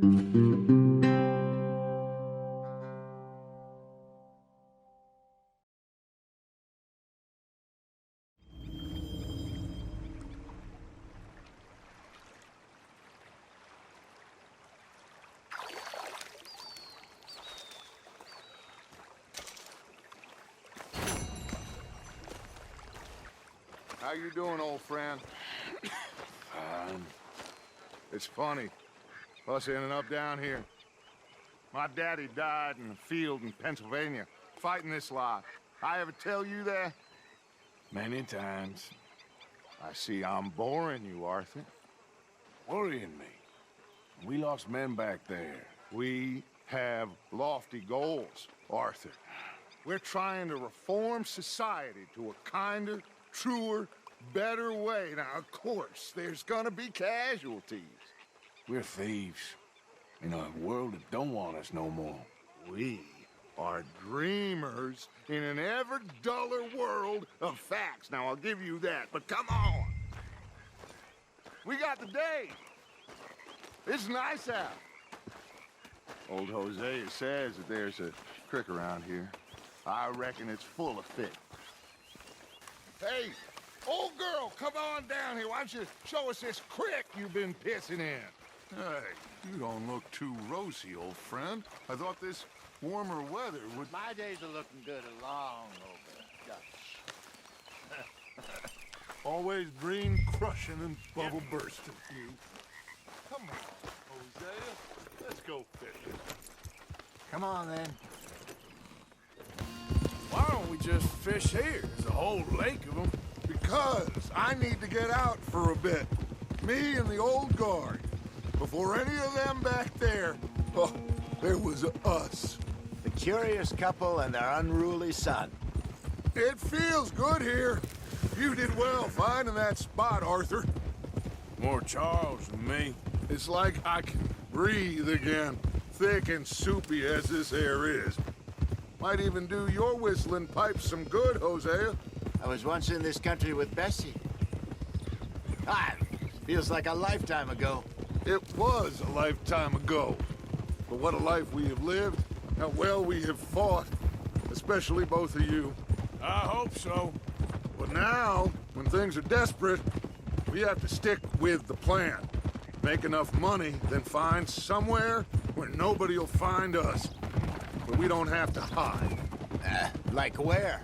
How you doing, old friend? Fine. It's funny, us ending up down here. My daddy died in the field in Pennsylvania, fighting this lot. I ever tell you that? Many times. I see I'm boring you, Arthur. Worrying me. We lost men back there. We have lofty goals, Arthur. We're trying to reform society to a kinder, truer, better way. Now, of course, there's gonna be casualties. We're thieves. In a world that don't want us no more. We are dreamers in an ever duller world of facts. Now, I'll give you that, but come on. We got the day. It's nice out. Old Hosea says that there's a creek around here. I reckon it's full of fish. Hey, old girl, come on down here. Why don't you show us this creek you've been pissing in? Hey, you don't look too rosy, old friend. I thought this warmer weather would... My days are looking good along over Dutch. Always green crushing and bubble bursting, you. Come on, Hosea. Let's go fishing. Come on, then. Why don't we just fish here? There's a whole lake of them. Because I need to get out for a bit. Me and the old guard. Before any of them back there, oh, there was us. The curious couple and their unruly son. It feels good here. You did well finding that spot, Arthur. More Charles than me. It's like I can breathe again, thick and soupy as this air is. Might even do your whistling pipes some good, Hosea. I was once in this country with Bessie. Ah, feels like a lifetime ago. It was a lifetime ago. But what a life we have lived, how well we have fought, especially both of you. I hope so. But now, when things are desperate, we have to stick with the plan. Make enough money, then find somewhere where nobody will find us. Where we don't have to hide. Like where?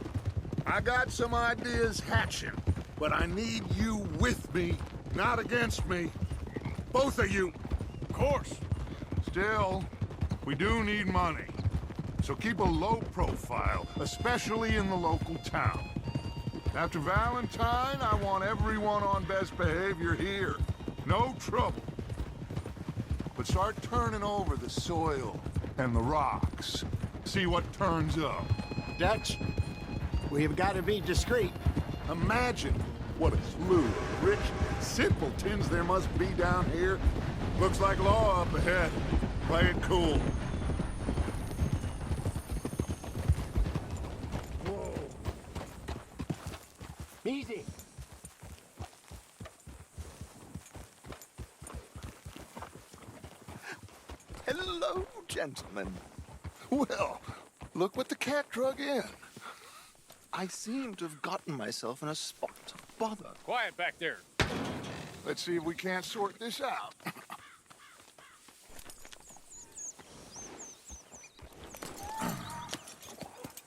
I got some ideas hatching, but I need you with me, not against me. Both of you. Of course. Still, we do need money. So keep a low profile, especially in the local town. After Valentine, I want everyone on best behavior here. No trouble. But start turning over the soil and the rocks. See what turns up. Dutch, we've got to be discreet. Imagine what a slew of rich simpletons there must be down here. Looks like law up ahead. Play it cool. Whoa. Easy. Hello, gentlemen. Well, look what the cat drug in. I seem to have gotten myself in a spot of bother. Quiet back there. Let's see if we can't sort this out.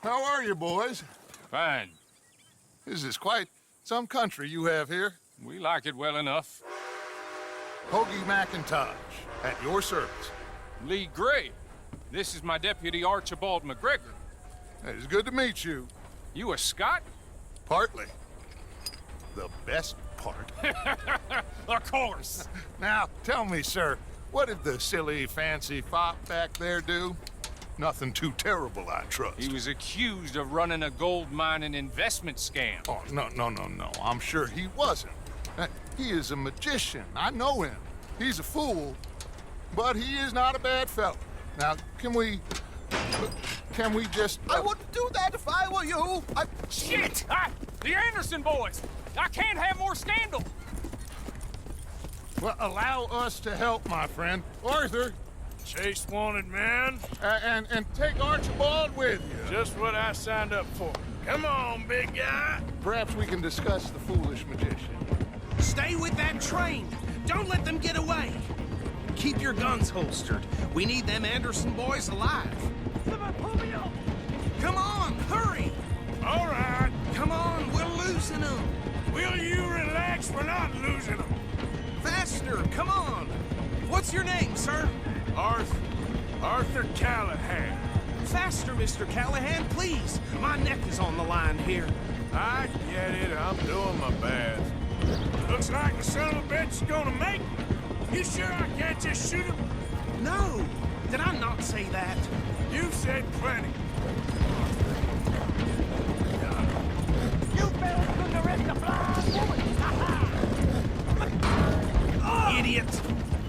How are you, boys? Fine. This is quite some country you have here. We like it well enough. Hoagie McIntosh, at your service. Lee Gray. This is my deputy, Archibald McGregor. It's good to meet you. You a Scot? Partly. The best part. Of course. Now, tell me, sir, what did the silly, fancy fop back there do? Nothing too terrible, I trust. He was accused of running a gold mining investment scam. Oh, no. I'm sure he wasn't. He is a magician. I know him. He's a fool, but he is not a bad fellow. Now, can we just... I wouldn't do that if I were you. Shit! The Anderson boys! I can't have more scandal! Well, allow us to help, my friend. Arthur, Chase wanted man. And take Archibald with you. Just what I signed up for. Come on, big guy. Perhaps we can discuss the foolish magician. Stay with that train. Don't let them get away. Keep your guns holstered. We need them Anderson boys alive. Come on, hurry! All right. Come on, we're losing them. Will you relax? We're not losing them. Faster, come on. What's your name, sir? Arthur Callahan. Faster, Mr. Callahan, please. My neck is on the line here. I get it. I'm doing my best. Looks like the son of a bitch is gonna make me. You sure I can't just shoot him? No, did I not say that? You've said plenty. You better put the rest of blind woman. Idiot!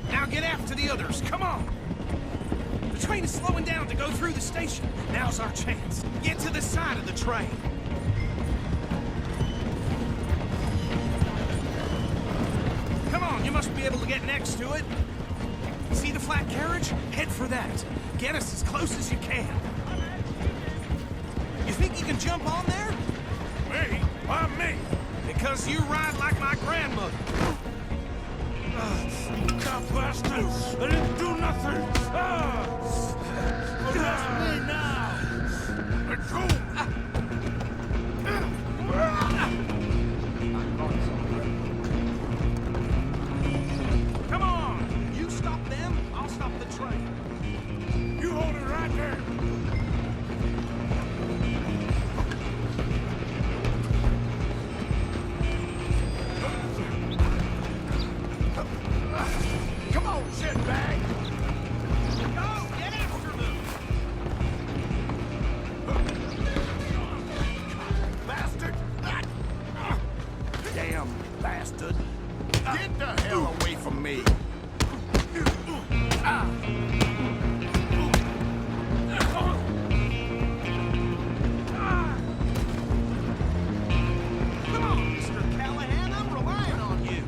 Now get after the others, come on! The train is slowing down to go through the station. Now's our chance. Get to the side of the train. Come on, you must be able to get next to it. See the flat carriage? Head for that. Get us as close as you can. You think you can jump on there? Me? Why me? Because you ride like my grandmother. God bastards! I didn't do nothing! Arrest me now! Let's go! Come on! You stop them, I'll stop the train. You hold it right there! Come on, shitbag! Go! Get after them! Bastard! Damn bastard. Get the hell away from me. Come on, Mr. Callahan, I'm relying on you.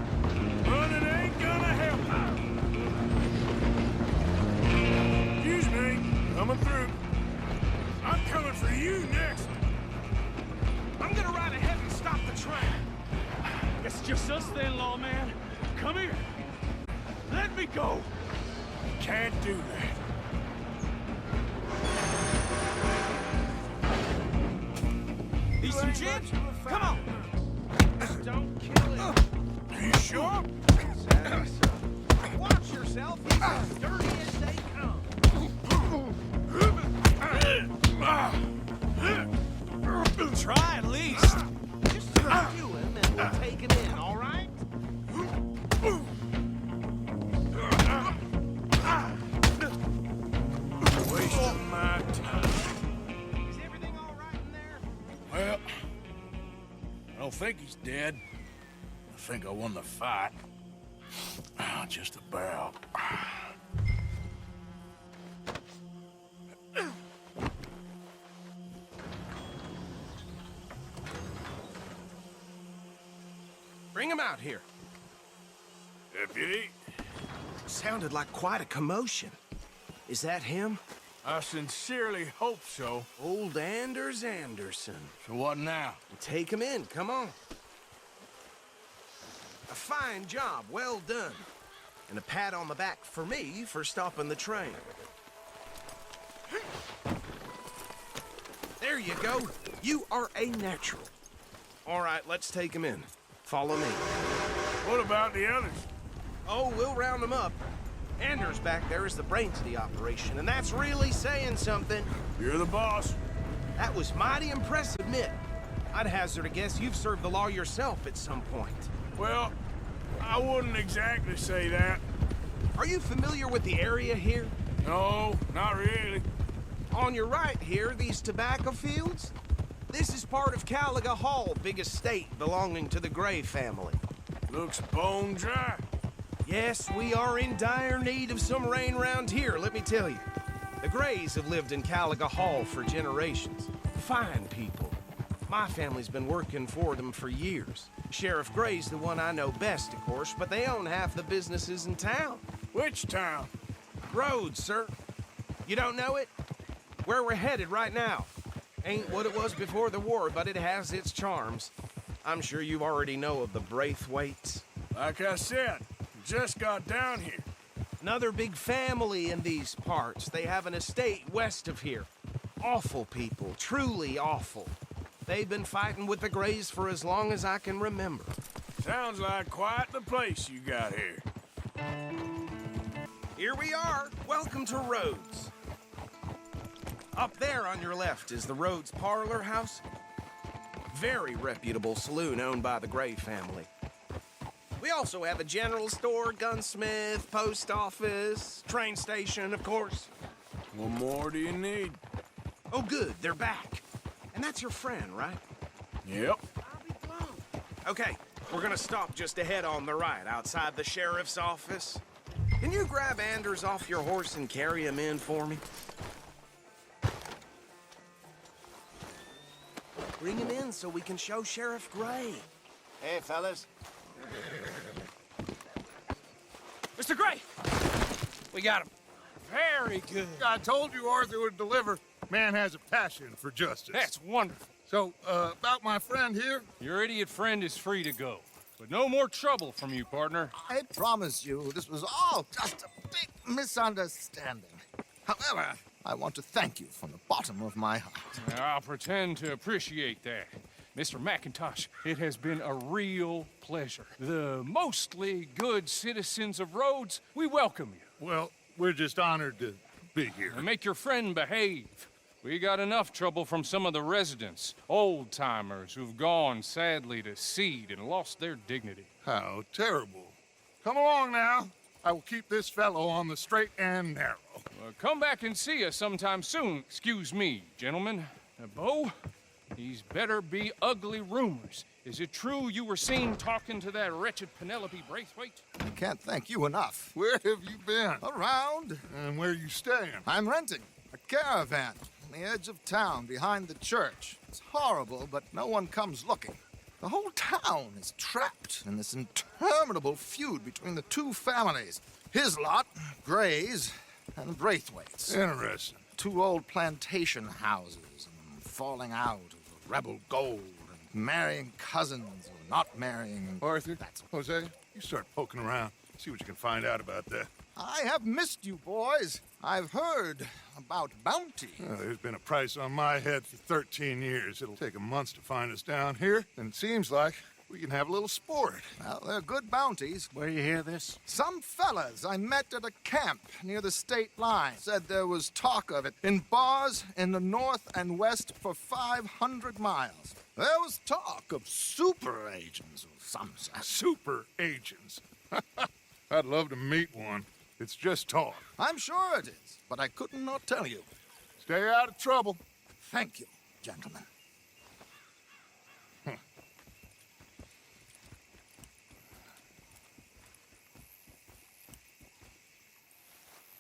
Running ain't gonna help. Excuse me, coming through. I'm coming for you next. I'm gonna ride ahead and stop the train. It's just us then, lawman. Come here. Let me go. Can't do that. Need some gin? Come on. Don't kill him. Are you sure? Watch yourself. He's as dirty as they come. Try at least. Just subdue him and we'll take him in, all right? Wasting my time. Is everything all right in there? Well, I don't think he's dead. I think I won the fight. Just about. Bring him out here. Deputy, Sounded like quite a commotion. Is that him? I sincerely hope so. Old Anders Anderson. So what now? Take him in, come on. A fine job, well done. And a pat on the back for me for stopping the train. There you go. You are a natural. All right, let's take him in. Follow me. What about the others? Oh, we'll round them up. Anders back there is the brains of the operation, and that's really saying something. You're the boss. That was mighty impressive, admit. I'd hazard a guess you've served the law yourself at some point. Well, I wouldn't exactly say that. Are you familiar with the area here? No, not really. On your right here, these tobacco fields? This is part of Caliga Hall, big estate belonging to the Gray family. Looks bone dry. Yes, we are in dire need of some rain round here, let me tell you. The Grays have lived in Caliga Hall for generations. Fine people. My family's been working for them for years. Sheriff Gray's the one I know best, of course, but they own half the businesses in town. Which town? Rhodes, sir. You don't know it? Where we're headed right now. Ain't what it was before the war, but it has its charms. I'm sure you already know of the Braithwaites. Like I said, just got down here. Another big family in these parts. They have an estate west of here. Awful people, truly awful. They've been fighting with the Greys for as long as I can remember. Sounds like quite the place you got here. Here we are. Welcome to Rhodes. Up there on your left is the Rhodes Parlor House. Very reputable saloon owned by the Gray family. We also have a general store, gunsmith, post office, train station, of course. What more do you need? Oh, good, they're back. And that's your friend, right? Yep. Okay, we're gonna stop just ahead on the right, outside the sheriff's office. Can you grab Anders off your horse and carry him in for me? Bring him in so we can show Sheriff Gray. Hey, fellas. Mr. Gray! We got him. Very good. I told you Arthur would deliver. Man has a passion for justice. That's wonderful. So, about my friend here? Your idiot friend is free to go. But no more trouble from you, partner. I promise you, this was all just a big misunderstanding. However, I want to thank you from the bottom of my heart. I'll pretend to appreciate that. Mr. McIntosh, it has been a real pleasure. The mostly good citizens of Rhodes, we welcome you. Well, we're just honored to be here. And make your friend behave. We got enough trouble from some of the residents, old-timers who've gone, sadly, to seed and lost their dignity. How terrible. Come along now. I will keep this fellow on the straight and narrow. Come back and see us sometime soon. Excuse me, gentlemen. Bo, these better be ugly rumors. Is it true you were seen talking to that wretched Penelope Braithwaite? I can't thank you enough. Where have you been? Around, And where you staying? I'm renting a caravan on the edge of town behind the church. It's horrible, but no one comes looking. The whole town is trapped in this interminable feud between the two families. His lot, Gray's, and Braithwaite's. Interesting. Two old plantation houses and falling out of rebel gold and marrying cousins or not marrying. And Arthur, that's Jose, you start poking around. See what you can find out about that. I have missed you, boys. I've heard about bounty. There's been a price on my head for 13 years. It'll take 'em months to find us down here, and it seems like we can have a little sport. Well, they're good bounties. Where you hear this? Some fellas I met at a camp near the state line said there was talk of it in bars in the north and west for 500 miles. There was talk of super agents of some sort. Super agents. I'd love to meet one. It's just talk. I'm sure it is, but I couldn't not tell you. Stay out of trouble. Thank you, gentlemen.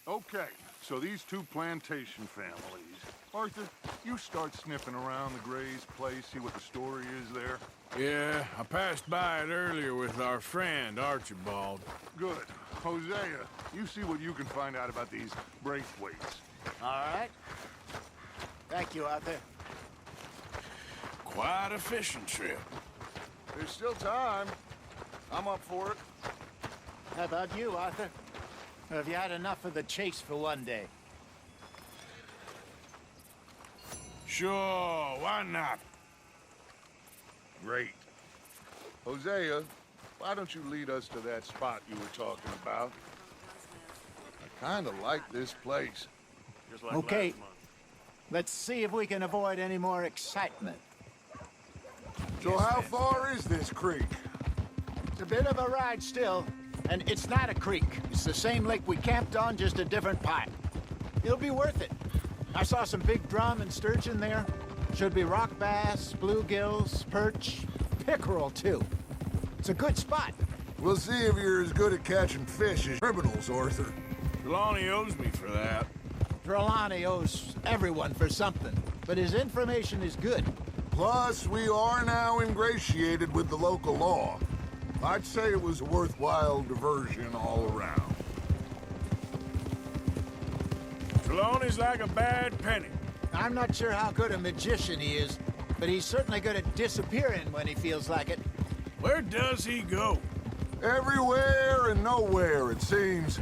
Okay, so these two plantation families. Arthur, you start sniffing around the Gray's place, see what the story is there. Yeah, I passed by it earlier with our friend, Archibald. Good. Hosea, you see what you can find out about these Braithwaites. All right. Thank you, Arthur. Quite a fishing trip. There's still time. I'm up for it. How about you, Arthur? Or have you had enough of the chase for one day? Sure, why not? Great. Hosea, why don't you lead us to that spot you were talking about? I kind of like this place. Okay. Let's see if we can avoid any more excitement. So how far is this creek? It's a bit of a ride still, and it's not a creek. It's the same lake we camped on, just a different pipe. It'll be worth it. I saw some big drum and sturgeon there. Should be rock bass, bluegills, perch, pickerel, too. It's a good spot. We'll see if you're as good at catching fish as criminals, Arthur. Trelawney owes me for that. Trelawney owes everyone for something, but his information is good. Plus, we are now ingratiated with the local law. I'd say it was a worthwhile diversion all around. Trelawney's like a bad penny. I'm not sure how good a magician he is, but he's certainly good at disappearing when he feels like it. Where does he go? Everywhere and nowhere, it seems.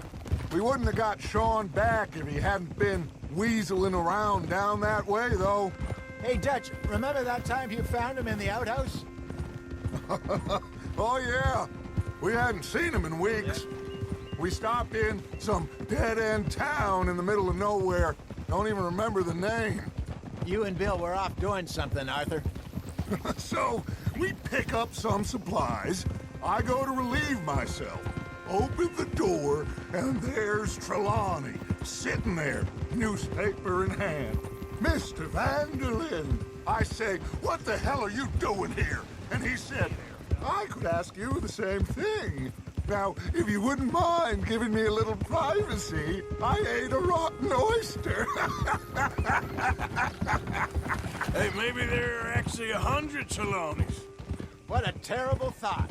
We wouldn't have got Sean back if he hadn't been weaseling around down that way, though. Hey, Dutch, remember that time you found him in the outhouse? Oh, yeah. We hadn't seen him in weeks. We stopped in some dead-end town in the middle of nowhere. Don't even remember the name. You and Bill were off doing something, Arthur. So, we pick up some supplies. I go to relieve myself. Open the door, and there's Trelawney, sitting there, newspaper in hand. Mr. Van der Linde. I say, what the hell are you doing here? And he said, I could ask you the same thing. Now, if you wouldn't mind giving me a little privacy, I ate a rotten oyster. Hey, maybe there are actually 100 Trelawneys. What a terrible thought.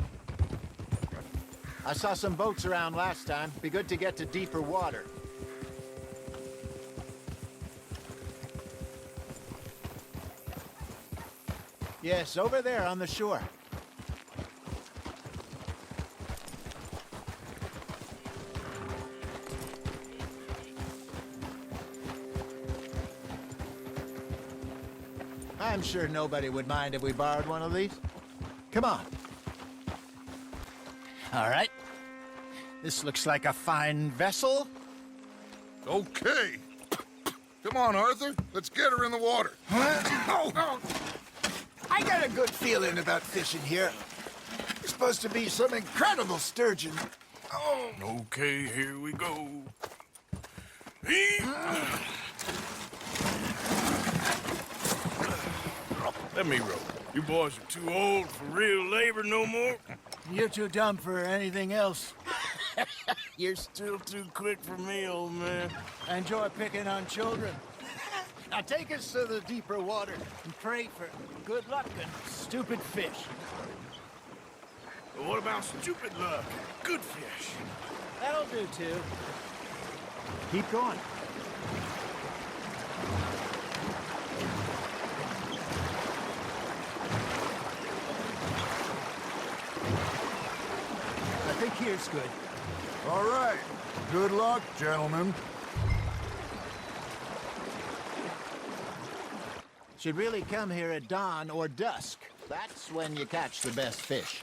I saw some boats around last time. Be good to get to deeper water. Yes, over there on the shore. I'm sure nobody would mind if we borrowed one of these. Come on. All right. This looks like a fine vessel. Okay. Come on, Arthur. Let's get her in the water. Oh. I got a good feeling about fishing here. It's supposed to be some incredible sturgeon. Oh. Okay, here we go. Let me row. You boys are too old for real labor no more. You're too dumb for anything else. You're still too quick for me, old man. I enjoy picking on children. Now take us to the deeper water and pray for good luck and stupid fish. But what about stupid luck? Good fish. That'll do, too. Keep going. I think here's good. All right. Good luck, gentlemen. Should really come here at dawn or dusk. That's when you catch the best fish.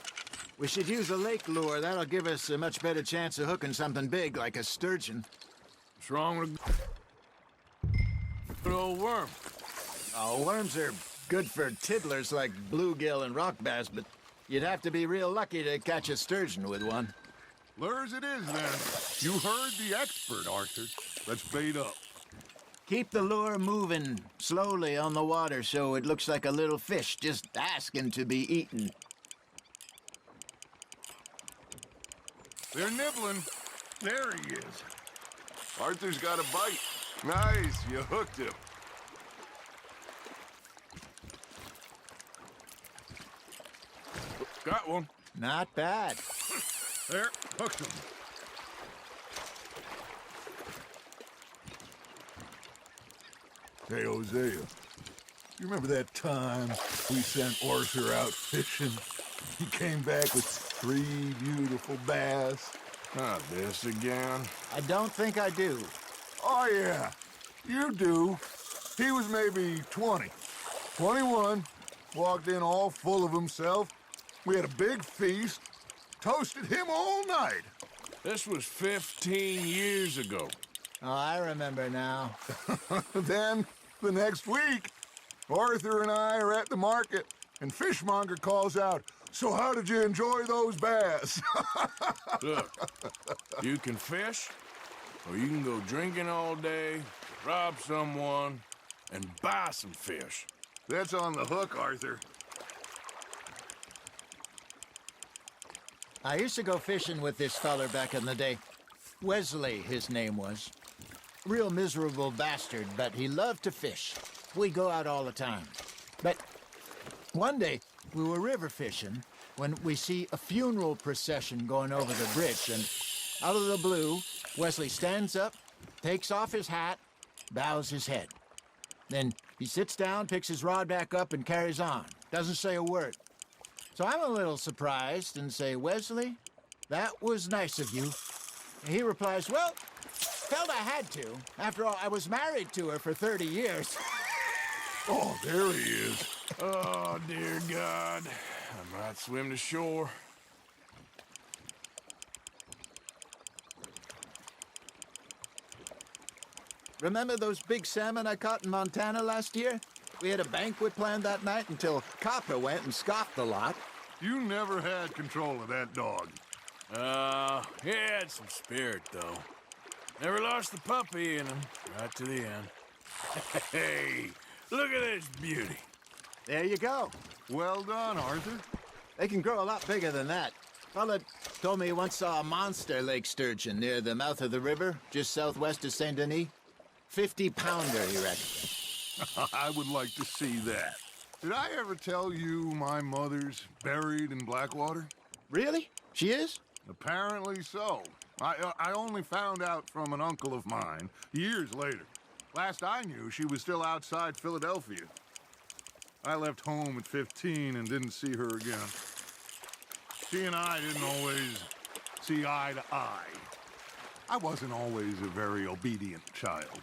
We should use a lake lure. That'll give us a much better chance of hooking something big like a sturgeon. What's wrong with good old worm? Oh, worms are good for tiddlers like bluegill and rock bass, but you'd have to be real lucky to catch a sturgeon with one. Lures it is, then. You heard the expert, Arthur. Let's bait up. Keep the lure moving slowly on the water so it looks like a little fish just asking to be eaten. They're nibbling. There he is. Arthur's got a bite. Nice, you hooked him. Got one. Not bad. There, hooked him. Hey, Hosea, you remember that time we sent Arthur out fishing? He came back with 3 beautiful bass. Not this again. I don't think I do. Oh, yeah, you do. He was maybe 20, 21, walked in all full of himself. We had a big feast, toasted him all night. This was 15 years ago. Oh, I remember now. Then, the next week, Arthur and I are at the market, and Fishmonger calls out, "So how did you enjoy those bass?" Look, you can fish, or you can go drinking all day, rob someone, and buy some fish. That's on the hook, Arthur. I used to go fishing with this feller back in the day. Wesley, his name was. Real miserable bastard, but he loved to fish. We'd go out all the time. But one day, we were river fishing when we see a funeral procession going over the bridge, and out of the blue, Wesley stands up, takes off his hat, bows his head. Then he sits down, picks his rod back up, and carries on. Doesn't say a word. So I'm a little surprised and say, Wesley, that was nice of you. And he replies, well, felt I had to. After all, I was married to her for 30 years. Oh, there he is. Oh, dear God. I might swim to shore. Remember those big salmon I caught in Montana last year? We had a banquet planned that night until Copper went and scoffed the lot. You never had control of that dog. He had some spirit, though. Never lost the puppy in him, right to the end. Hey, look at this beauty. There you go. Well done, Arthur. They can grow a lot bigger than that. Fella told me he once saw a monster lake sturgeon near the mouth of the river, just southwest of Saint Denis. 50-pounder, he reckoned. I would like to see that. Did I ever tell you my mother's buried in Blackwater? Really? She is? Apparently so. I only found out from an uncle of mine years later. Last I knew, she was still outside Philadelphia. I left home at 15 and didn't see her again. She and I didn't always see eye to eye. I wasn't always a very obedient child.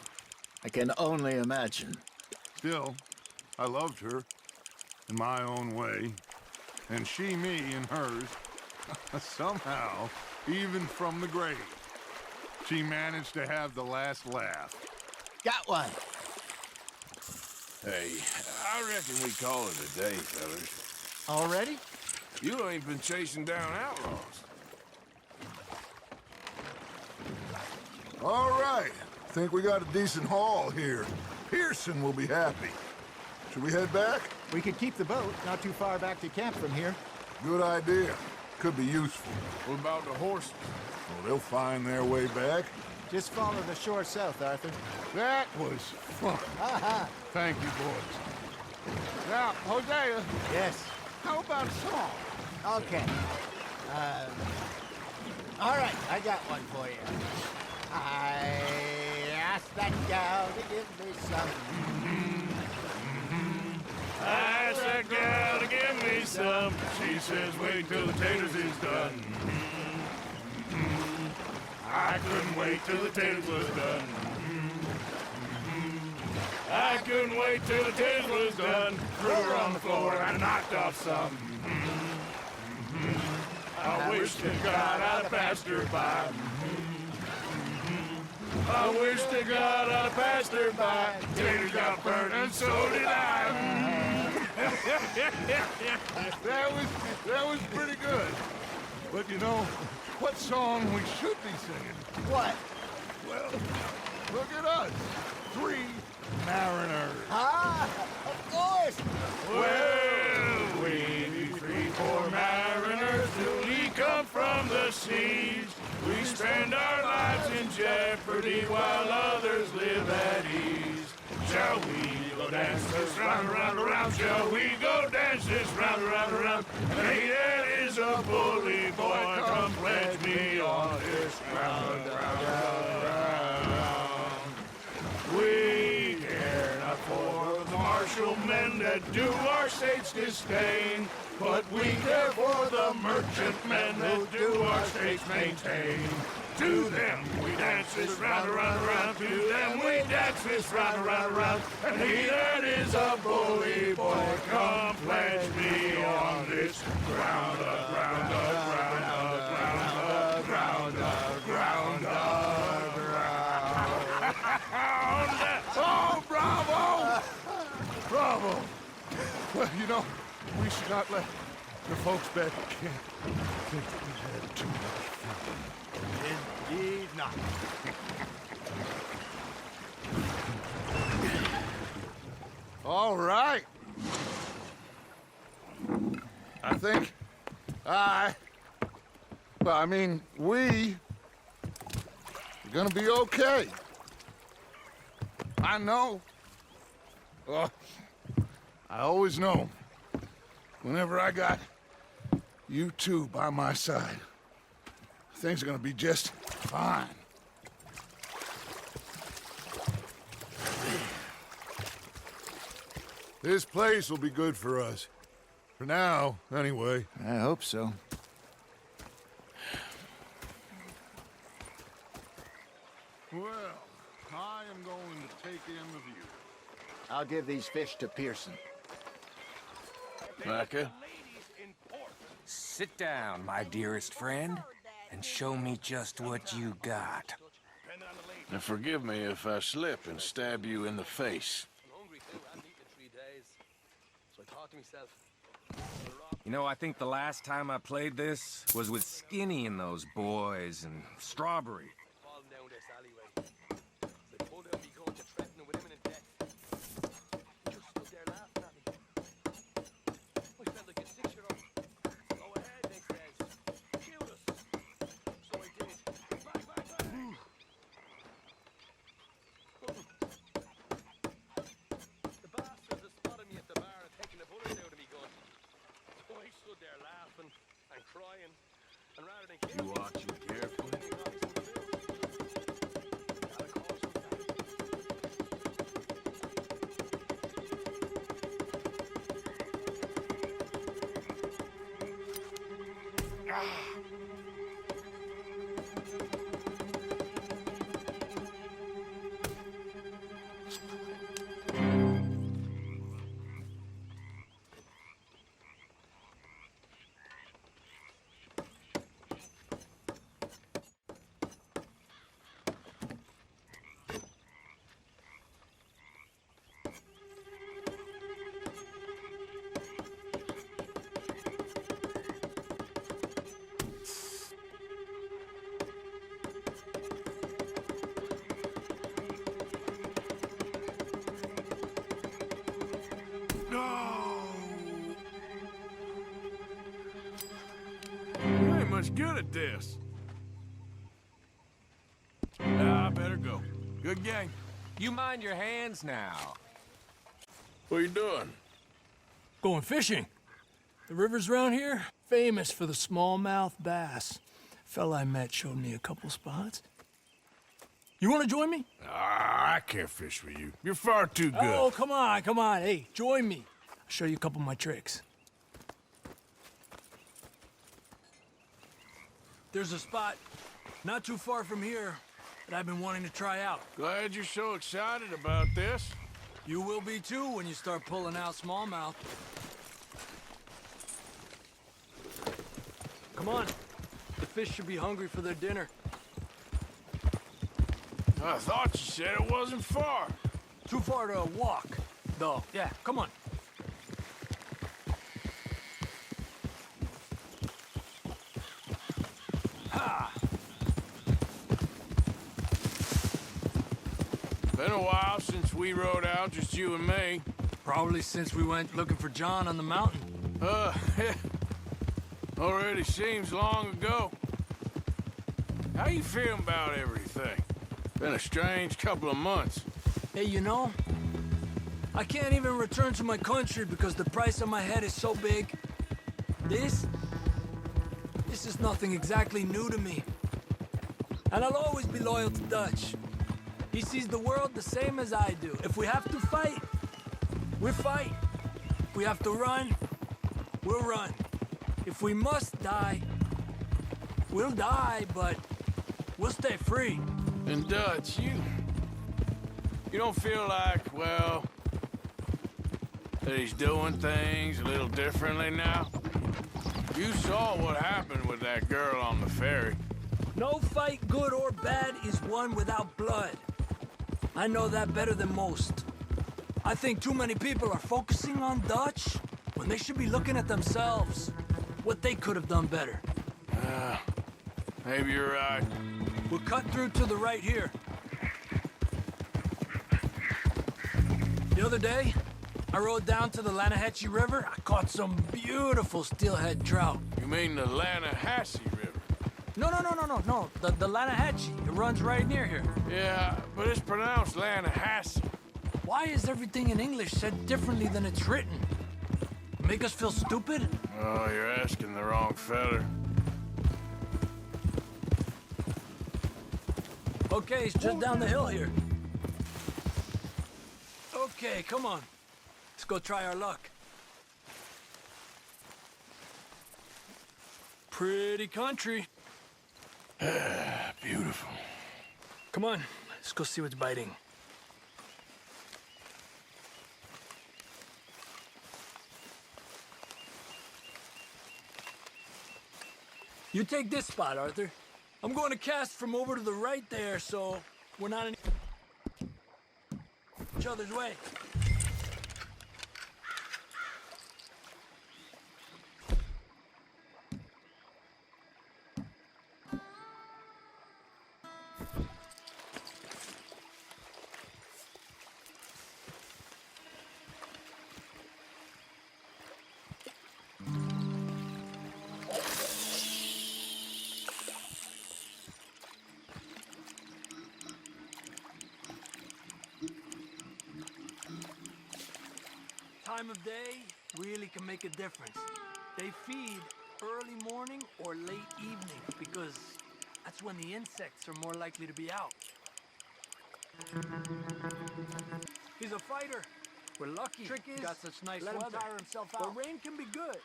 I can only imagine. Still, I loved her in my own way, and she me in hers. Somehow, even from the grave, she managed to have the last laugh. Got one. Hey, I reckon we call it a day, fellas. Already? You ain't been chasing down outlaws. All right. Think we got a decent haul here. Pearson will be happy. Should we head back? We could keep the boat not too far back to camp from here. Good idea. Could be useful. What about the horses? Well, they'll find their way back. Just follow the shore south, Arthur. That was fun. Thank you, boys. Now, Hosea, Yes. how about a song? Okay. All right, I got one for you. I asked that gal to give me some. I asked that gal to give me some. She says, wait till the taters is done. I couldn't wait till the taters was done. I couldn't wait till the taters was done. Threw her on the floor and knocked off some. I wish to God I'd passed her by. I wish to God I'd passed her by. Taters got burned and so did I. That was pretty good. But you know, what song we should be singing? What? Well, look at us. 3 mariners. Ah, of course. Well, we be 3 poor mariners till we come from the seas. We spend our lives in jeopardy while others live at ease. Shall we go dance this round, around, around? Shall we go dance this round, around, around? Hey, that is a bully boy. Come pledge me on this ground, We care not for the martial men that do our state's disdain, but we care for the merchant men that do our state's maintain. To them we dance this round, around, around. To them we dance this round, around, around. And he that is a bully boy, come pledge me on this ground, ground, ground, ground, ground, ground, ground. Oh, bravo! Bravo! Well, you know, we should not let the folks back at camp think that we had too much fun. Indeed not. All right. I think we are gonna be okay. I know. I always know. Whenever I got you two by my side, things are gonna be just fine. This place will be good for us. For now, anyway. I hope so. Well, I am going to take in the view. I'll give these fish to Pearson. Micah? Sit down, my dearest friend, and show me just what you got. And forgive me if I slip and stab you in the face. You know, I think the last time I played this was with Skinny and those boys and Strawberry. You watch him carefully. You ain't much good at this. I better go. Good game. You mind your hands now. What are you doing? Going fishing. The rivers around here, famous for the smallmouth bass. Fella I met showed me a couple spots. You want to join me? I can't fish with you. You're far too good. Oh, come on, come on. Hey, join me. I'll show you a couple of my tricks. There's a spot not too far from here that I've been wanting to try out. Glad you're so excited about this. You will be too when you start pulling out smallmouth. Come on. The fish should be hungry for their dinner. I thought you said it wasn't far. Too far to walk, though. Yeah, come on. Ha! Been a while since we rode out, just you and me. Probably since we went looking for John on the mountain. Already seems long ago. How you feeling about everything? Been a strange couple of months. Hey, you know, I can't even return to my country because the price on my head is so big. This is nothing exactly new to me. And I'll always be loyal to Dutch. He sees the world the same as I do. If we have to fight, we fight. If we have to run, we'll run. If we must die, we'll die, but we'll stay free. And Dutch, you don't feel like, well, that he's doing things a little differently now? You saw what happened with that girl on the ferry. No fight, good or bad, is won without blood. I know that better than most. I think too many people are focusing on Dutch when they should be looking at themselves, what they could have done better. Maybe you're right. We'll cut through to the right here. The other day, I rode down to the Lanahatchee River. I caught some beautiful steelhead trout. You mean the Lanahatchee River? No. The Lanahatchee. It runs right near here. Yeah, but it's pronounced Lanahatchee. Why is everything in English said differently than it's written? Make us feel stupid? Oh, you're asking the wrong feller. Okay, it's just down the hill here. Okay, come on. Let's Let's go try our luck. Pretty country. Beautiful. Come on, let's go see what's biting. You take this spot, Arthur. I'm going to cast from over to the right there, so we're not in each other's way. Time of day really can make a difference. They feed early morning or late evening because that's when the insects are more likely to be out. He's a fighter. We're lucky. Trick is, got such nice weather. Let him tire himself out. The rain can be good.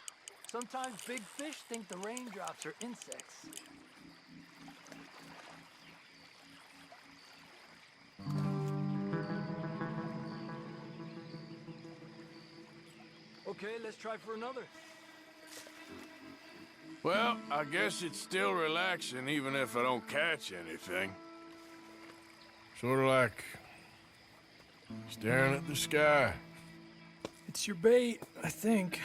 Sometimes big fish think the raindrops are insects. Okay, let's try for another. Well, I guess it's still relaxing even if I don't catch anything. Sort of like staring at the sky. It's your bait, I think.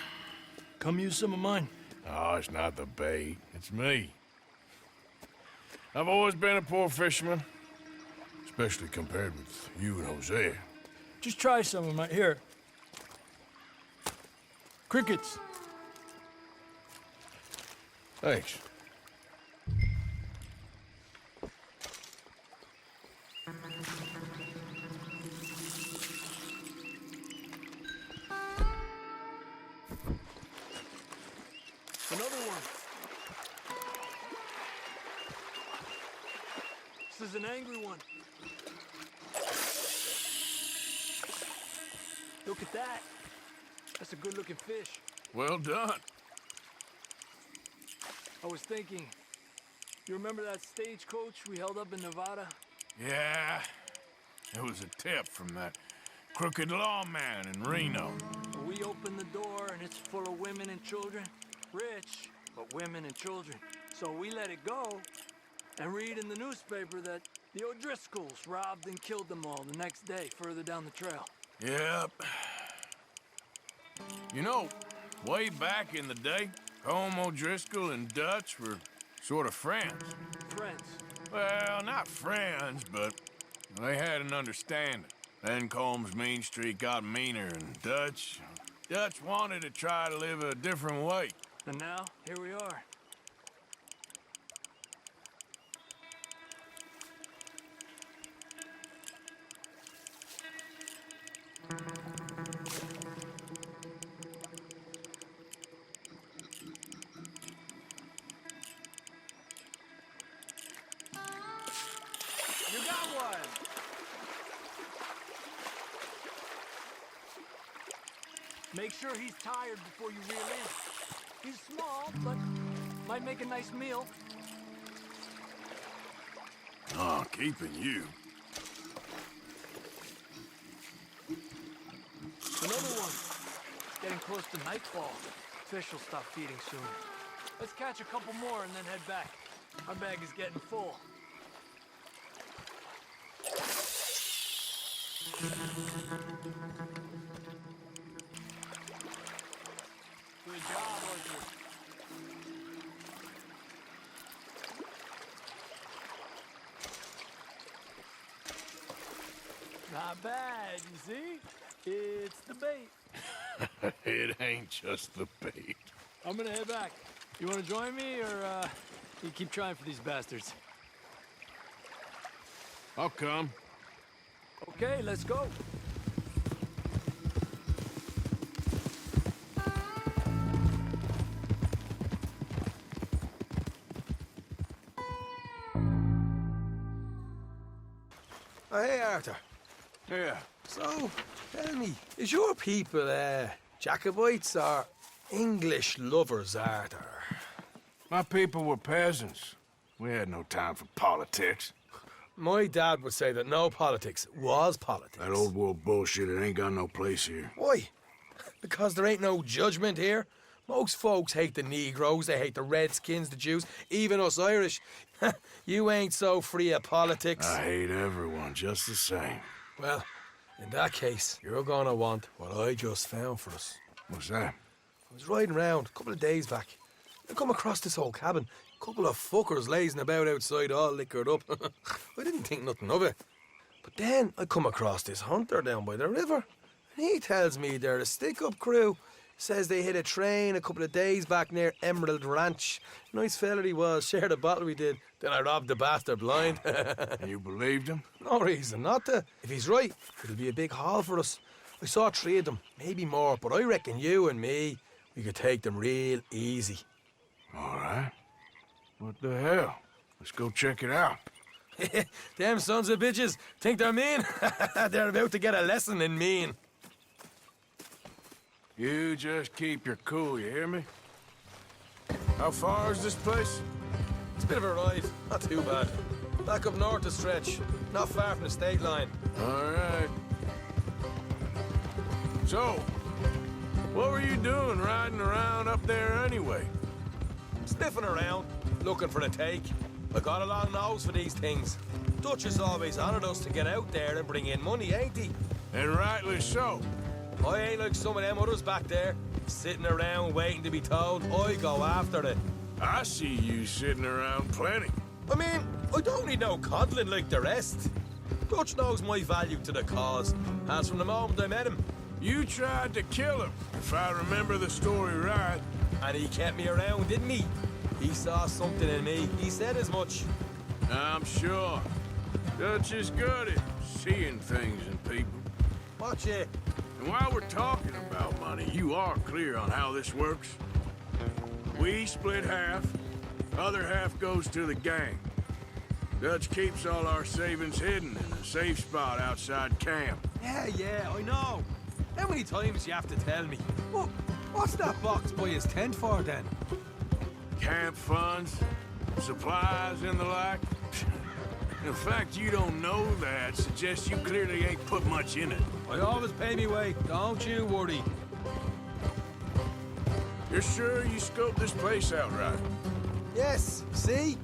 Come use some of mine. Oh, it's not the bait. It's me. I've always been a poor fisherman, especially compared with you and Hosea. Just try some of mine. Here. Crickets. Thanks. Another one. This is an angry one. Look at that. That's a good-looking fish. Well done. I was thinking, you remember that stagecoach we held up in Nevada? Yeah, it was a tip from that crooked lawman in Reno. We opened the door and it's full of women and children. Rich, but women and children. So we let it go and read in the newspaper that the O'Driscolls robbed and killed them all the next day further down the trail. Yep. You know, way back in the day, Colm O'Driscoll and Dutch were sort of friends. Friends? Well, not friends, but they had an understanding. Then Colm's mean streak got meaner, and Dutch wanted to try to live a different way. And now, here we are. You got one! Make sure he's tired before you reel in. He's small, but might make a nice meal. Oh, keeping you. Another one. It's getting close to nightfall. Fish will stop feeding soon. Let's catch a couple more and then head back. Our bag is getting full. Good job, Arthur. Not bad, you see? It's the bait. It ain't just the bait. I'm gonna head back. You wanna join me, or you keep trying for these bastards? I'll come. Okay, let's go. Oh, hey, Arthur. Yeah, So, tell me, is your people, Jacobites or English lovers, Arthur? My people were peasants. We had no time for politics. My dad would say that no politics was politics. That old world bullshit, it ain't got no place here. Why? Because there ain't no judgment here. Most folks hate the Negroes, they hate the Redskins, the Jews, even us Irish. You ain't so free of politics. I hate everyone just the same. Well, in that case, you're gonna want what I just found for us. What's that? I was riding around a couple of days back. I come across this old cabin. A couple of fuckers lazing about outside all liquored up. I didn't think nothing of it. But then I come across this hunter down by the river. And he tells me they're a stick-up crew. Says they hit a train a couple of days back near Emerald Ranch. Nice fella he was, shared a bottle we did. Then I robbed the bastard blind. And you believed him? No reason not to. If he's right, it'll be a big haul for us. I saw 3 of them, maybe more, but I reckon you and me, we could take them real easy. All right. What the hell? Let's go check it out. Them sons of bitches think they're mean. They're about to get a lesson in mean. You just keep your cool, you hear me? How far is this place? It's a bit of a ride, not too bad. Back up north a stretch, not far from the state line. All right. So, what were you doing riding around up there anyway? Sniffing around, looking for the take. I got a long nose for these things. Dutch has always honoured us to get out there and bring in money, ain't he? And rightly so. I ain't like some of them others back there, sitting around waiting to be told. I go after it. I see you sitting around plenty. I mean, I don't need no coddling like the rest. Dutch knows my value to the cause, as from the moment I met him. You tried to kill him, if I remember the story right. And he kept me around, didn't he? He saw something in me. He said as much. I'm sure. Dutch is good at seeing things in people. Watch it. And while we're talking about money, you are clear on how this works? We split half, other half goes to the gang. Dutch keeps all our savings hidden in a safe spot outside camp. Yeah, I know. How many times you have to tell me? What's that box by his tent for, then? Camp funds, supplies, and the like. The fact you don't know that suggests you clearly ain't put much in it. I always pay me way, don't you worry. You're sure you scoped this place out right? Yes, see?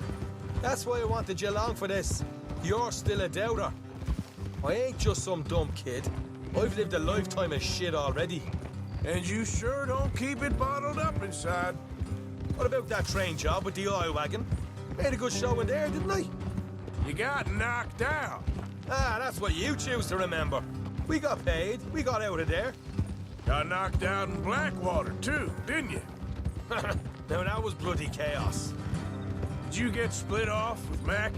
That's why I wanted you along for this. You're still a doubter. I ain't just some dumb kid. I've lived a lifetime of shit already. And you sure don't keep it bottled up inside. What about that train job with the oil wagon? Made a good show in there, didn't I? You got knocked out. Ah, that's what you choose to remember. We got paid. We got out of there. Got knocked out in Blackwater, too, didn't you? Now, that was bloody chaos. Did you get split off with Mac?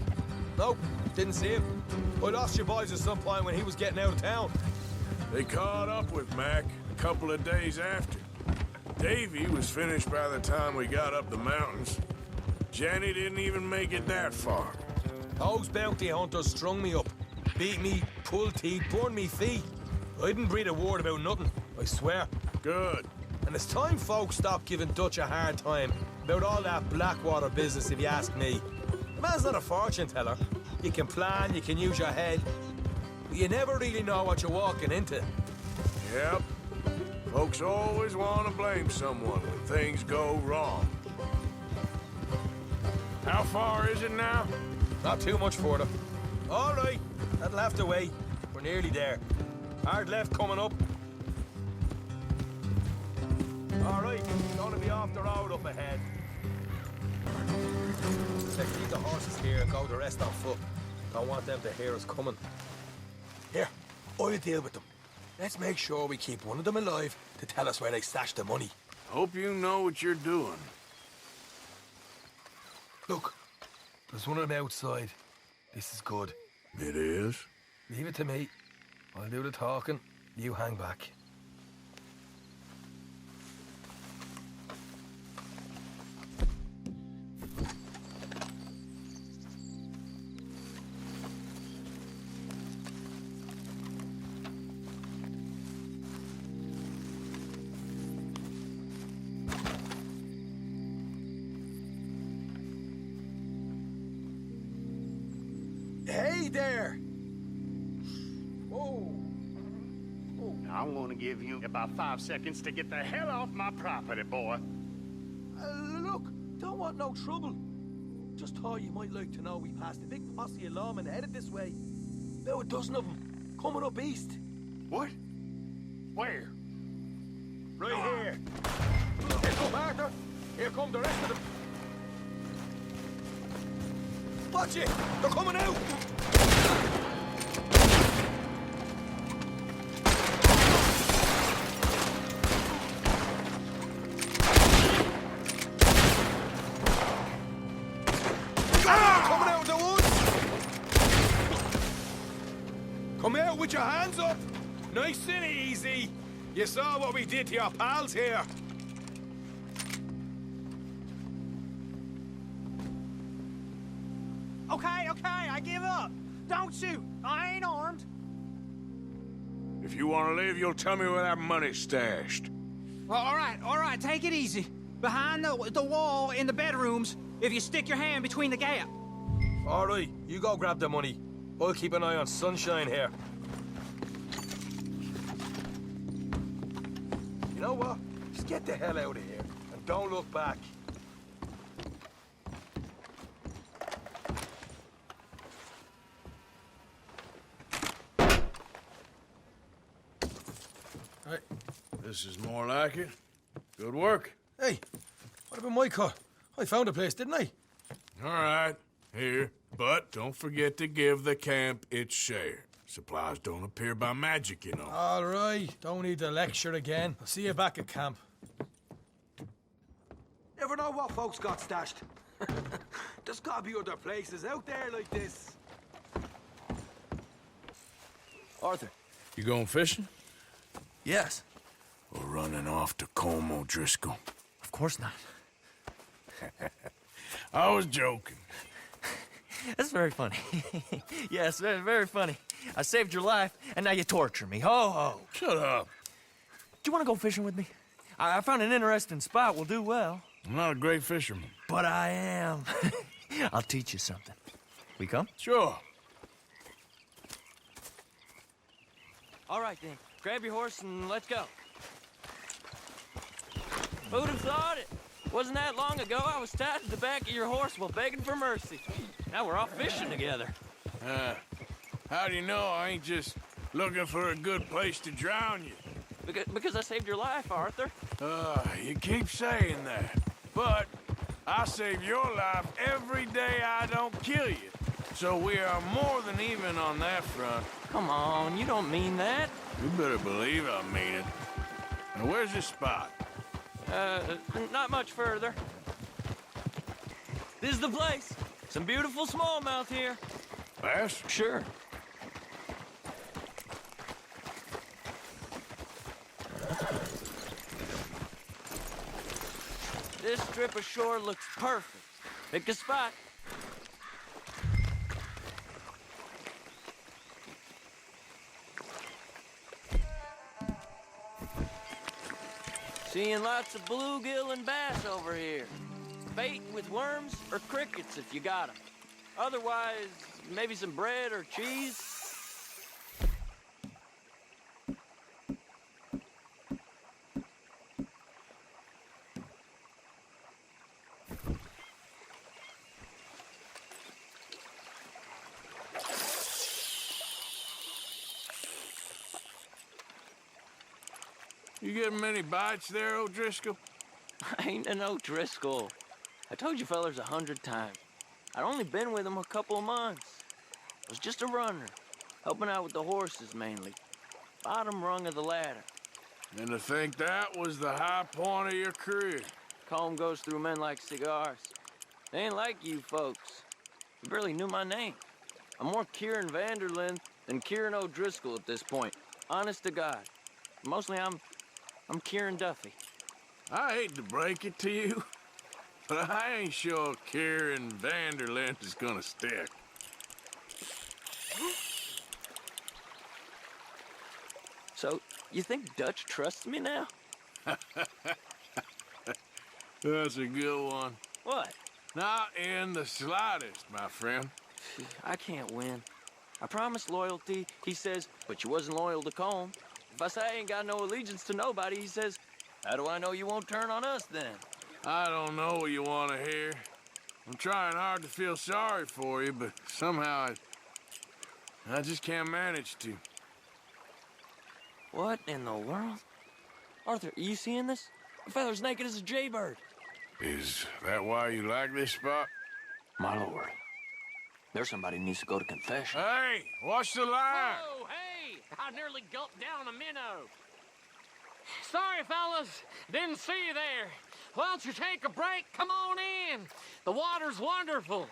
Nope, didn't see him. I lost your boys at some point when he was getting out of town. They caught up with Mac a couple of days after. Davy was finished by the time we got up the mountains. Jenny didn't even make it that far. Those bounty hunters strung me up. Beat me, pulled teeth, burned me feet. I didn't breathe a word about nothing, I swear. Good. And it's time folks stopped giving Dutch a hard time about all that Blackwater business, if you ask me. The man's not a fortune teller. You can plan, you can use your head, but you never really know what you're walking into. Yep. Folks always want to blame someone when things go wrong. How far is it now? Not too much further. All right, that'll have to wait. We're nearly there. Hard left coming up. All right, gonna be off the road up ahead. Let's leave the horses here and go the rest on foot. Don't want them to hear us coming. Here, I'll deal with them. Let's make sure we keep one of them alive to tell us where they stashed the money. Hope you know what you're doing. Look, there's one of them outside. This is good. It is? Leave it to me. I'll do the talking. You hang back. Easy there! Whoa. I'm gonna give you about 5 seconds to get the hell off my property, boy. Look, don't want no trouble. Just thought you might like to know we passed a big posse of lawmen headed this way. About a dozen of them, coming up east. What? Where? Right here. Here come Arthur. Here come the rest of them. Watch it! They're coming out! Coming out of the woods! Come out with your hands up! Nice and easy! You saw what we did to your pals here. Okay, I give up. Don't shoot. I ain't armed. If you want to leave, you'll tell me where that money's stashed. Well, all right, take it easy. Behind the wall in the bedrooms, if you stick your hand between the gap. All right, you go grab the money. I'll keep an eye on Sunshine here. You know what? Just get the hell out of here, and don't look back. Hey, this is more like it. Good work. Hey, what about my car? I found a place, didn't I? All right, here. But don't forget to give the camp its share. Supplies don't appear by magic, you know. All right, don't need to lecture again. I'll see you back at camp. Never know what folks got stashed. There's gotta be other places out there like this. Arthur. You going fishing? Yes. Or running off to Colm O'Driscoll? Of course not. I was joking. That's very funny. Yes, very, very funny. I saved your life, and now you torture me. Ho, ho. Shut up. Do you want to go fishing with me? I found an interesting spot. We'll do well. I'm not a great fisherman. But I am. I'll teach you something. We come? Sure. All right, then. Grab your horse and let's go. Who'd have thought it? Wasn't that long ago I was tied to the back of your horse while begging for mercy. Now we're off fishing together. How do you know I ain't just looking for a good place to drown you? Because I saved your life, Arthur. You keep saying that. But I save your life every day I don't kill you. So we are more than even on that front. Come on, you don't mean that. You better believe I mean it. Now, where's this spot? Not much further. This is the place. Some beautiful smallmouth here. Bass? Sure. This strip of shore looks perfect. Pick a spot. Seeing lots of bluegill and bass over here. Bait with worms or crickets if you got them. Otherwise, maybe some bread or cheese. You getting many bites there, O'Driscoll? I ain't an O'Driscoll. I told you fellers 100 times. I'd only been with him a couple of months. I was just a runner, helping out with the horses mainly. Bottom rung of the ladder. And to think that was the high point of your career. Colm goes through men like cigars. They ain't like you folks. You barely knew my name. I'm more Kieran Vanderlyn than Kieran O'Driscoll at this point. Honest to God. Mostly I'm Kieran Duffy. I hate to break it to you, but I ain't sure Kieran Vanderlyn is gonna stick. So, you think Dutch trusts me now? That's a good one. What? Not in the slightest, my friend. I can't win. I promised loyalty, he says, but you wasn't loyal to Colm. If I say I ain't got no allegiance to nobody, he says, how do I know you won't turn on us then? I don't know what you want to hear. I'm trying hard to feel sorry for you, but somehow I just can't manage to. What in the world? Arthur, are you seeing this? The feather's naked as a jaybird. Is that why you like this spot? My lord. There's somebody who needs to go to confession. Hey, watch the line! Whoa, hey! I nearly gulped down a minnow. Sorry, fellas. Didn't see you there. Why don't you take a break? Come on in. The water's wonderful.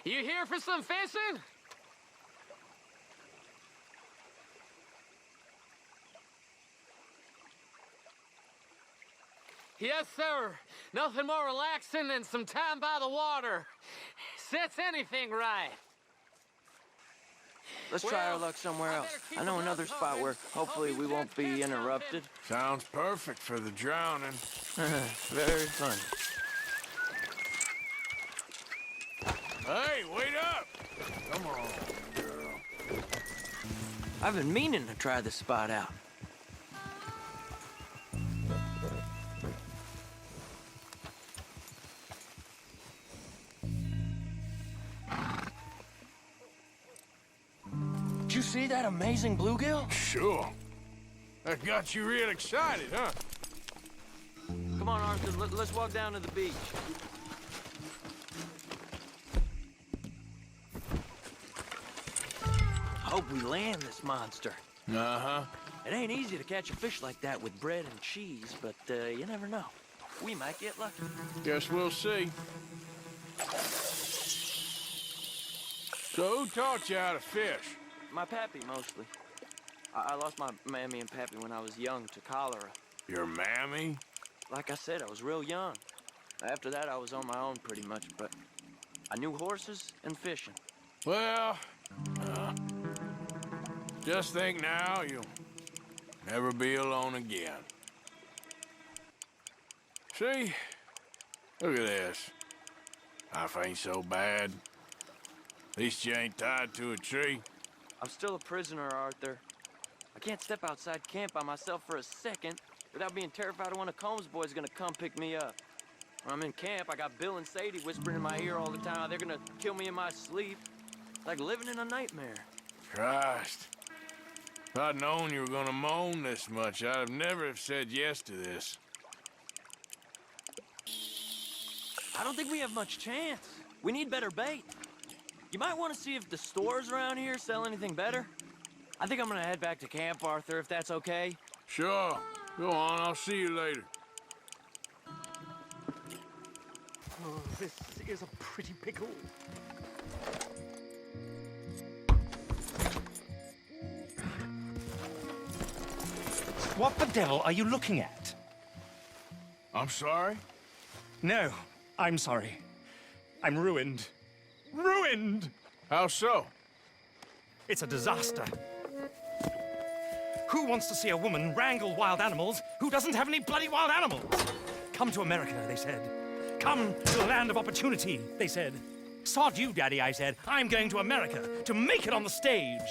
You here for some fishing? Yes, sir. Nothing more relaxing than some time by the water. Sets anything right. Let's try our luck somewhere else. I know another spot where hopefully we won't be interrupted. Sounds perfect for the drowning. Very funny. Hey, wait up! Come on, girl. I've been meaning to try this spot out. Did you see that amazing bluegill? Sure. That got you real excited, huh? Come on, Arthur, let's walk down to the beach. I hope we land this monster. Uh-huh. It ain't easy to catch a fish like that with bread and cheese, but you never know. We might get lucky. Guess we'll see. So who taught you how to fish? My pappy, mostly. I lost my mammy and pappy when I was young to cholera. Your mammy? Like I said, I was real young. After that, I was on my own pretty much, but I knew horses and fishing. Well, just think now you'll never be alone again. See? Look at this. Life ain't so bad. At least you ain't tied to a tree. I'm still a prisoner, Arthur. I can't step outside camp by myself for a second without being terrified of one of Colm's boys gonna come pick me up. When I'm in camp, I got Bill and Sadie whispering in my ear all the time. They're gonna kill me in my sleep. Like living in a nightmare. Christ. If I'd known you were gonna moan this much, I'd have never have said yes to this. I don't think we have much chance. We need better bait. You might want to see if the stores around here sell anything better. I think I'm gonna head back to camp, Arthur, if that's okay. Sure. Go on, I'll see you later. Oh, this is a pretty pickle. What the devil are you looking at? I'm sorry? No, I'm sorry. I'm ruined. Ruined! How so? It's a disaster. Who wants to see a woman wrangle wild animals who doesn't have any bloody wild animals? Come to America, they said. Come to the land of opportunity, they said. Sod you, Daddy, I said. I'm going to America to make it on the stage.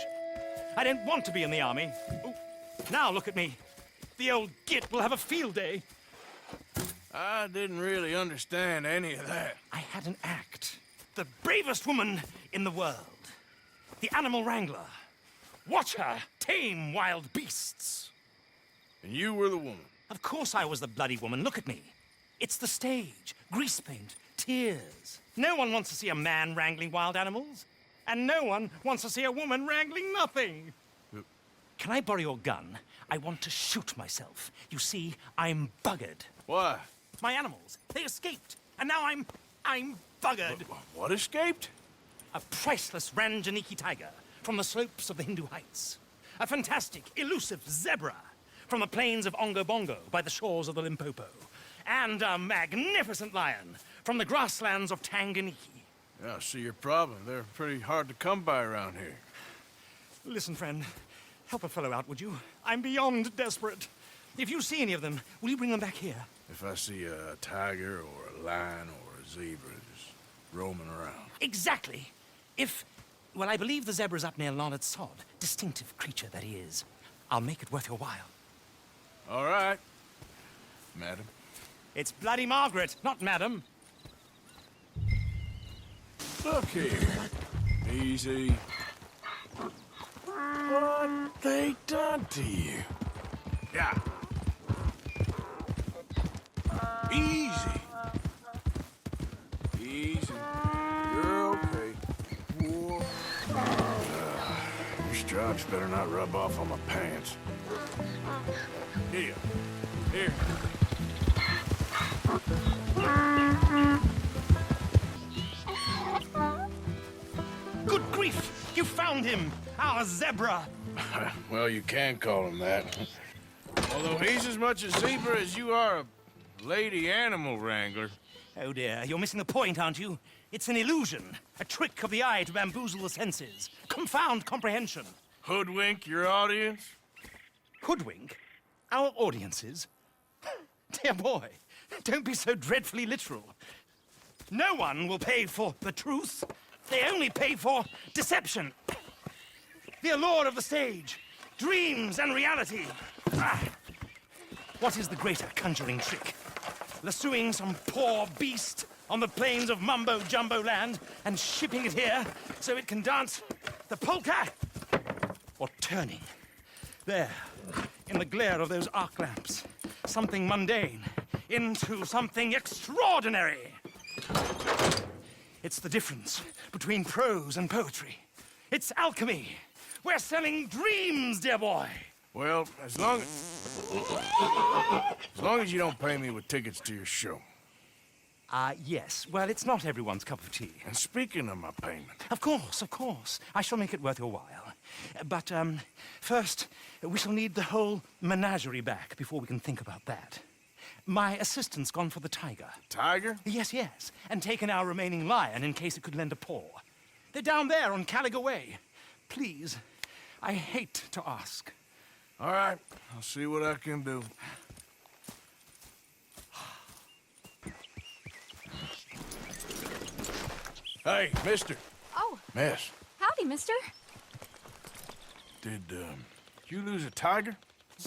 I don't want to be in the army. Ooh. Now look at me. The old git will have a field day. I didn't really understand any of that. I had an act. The bravest woman in the world. The animal wrangler. Watch her tame wild beasts. And you were the woman? Of course I was the bloody woman. Look at me. It's the stage. Grease paint. Tears. No one wants to see a man wrangling wild animals. And no one wants to see a woman wrangling nothing. Can I borrow your gun? I want to shoot myself. You see, I'm buggered. Why? My animals, they escaped. And now I'm buggered. What escaped? A priceless Ranjaniki tiger from the slopes of the Hindu Heights. A fantastic, elusive zebra from the plains of Ongo Bongo by the shores of the Limpopo. And a magnificent lion from the grasslands of Tanganyika. Yeah, I see your problem. They're pretty hard to come by around here. Listen, friend. Help a fellow out, would you? I'm beyond desperate. If you see any of them, will you bring them back here? If I see a tiger or a lion or a zebra, just roaming around. Exactly. Well, I believe the zebra's up near Lonard Sod. Distinctive creature that he is. I'll make it worth your while. All right, madam. It's Bloody Margaret, not madam. Look here. Easy. What they done to you? Yeah. Easy. Easy. You're okay. Whoa. Your stripes better not rub off on my pants. Here. Here. Good grief! You found him! Our zebra! Well, you can call him that. Although he's as much a zebra as you are a lady animal wrangler. Oh dear, you're missing the point, aren't you? It's an illusion. A trick of the eye to bamboozle the senses. Confound comprehension. Hoodwink your audience? Hoodwink? Our audiences? Dear boy, don't be so dreadfully literal. No one will pay for the truth. They only pay for deception. The allure of the stage, dreams and reality. What is the greater conjuring trick? Lassoing some poor beast on the plains of Mumbo-Jumbo land and shipping it here so it can dance the polka? Or turning, there, in the glare of those arc lamps, something mundane into something extraordinary? It's the difference between prose and poetry. It's alchemy. We're selling dreams, dear boy. Well, as long as you don't pay me with tickets to your show. Yes. Well, it's not everyone's cup of tea. And speaking of my payment... Of course, of course. I shall make it worth your while. But, first, we shall need the whole menagerie back before we can think about that. My assistant's gone for the tiger. Tiger? Yes, yes. And taken our remaining lion in case it could lend a paw. They're down there on Caliga Way. Please, I hate to ask. All right, I'll see what I can do. Hey, mister. Oh. Miss. Howdy, mister. Did you lose a tiger?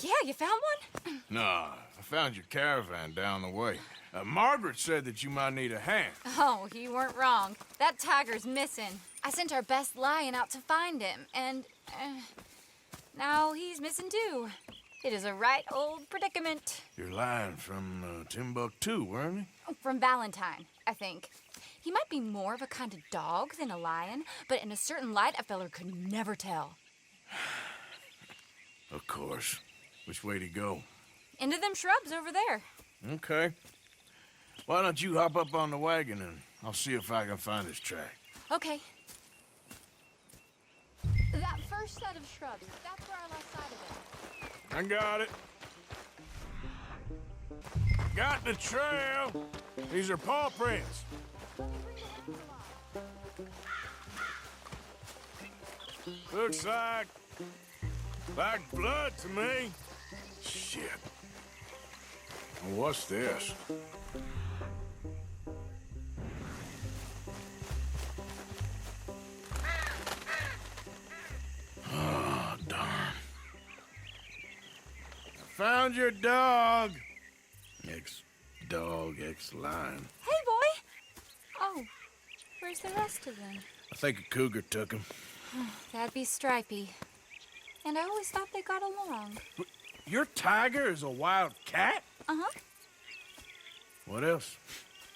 Yeah, you found one? Nah, I found your caravan down the way. Margaret said that you might need a hand. Oh, you weren't wrong. That tiger's missing. I sent our best lion out to find him, and now he's missing too. It is a right old predicament. Your lion from Timbuktu, weren't he? From Valentine, I think. He might be more of a kind of dog than a lion, but in a certain light, a feller could never tell. Of course. Which way to go? Into them shrubs over there. Okay. Why don't you hop up on the wagon and I'll see if I can find his track. Okay. That first set of shrubs, that's where I lost sight of it. I got it. Got the trail. These are paw prints. Looks like blood to me. Shit. What's this? Oh, darn. I found your dog. Ex-dog, ex-lion. Hey, boy. Oh, where's the rest of them? I think a cougar took him. That'd be Stripey. And I always thought they got along. Your tiger is a wild cat? Uh-huh. What else?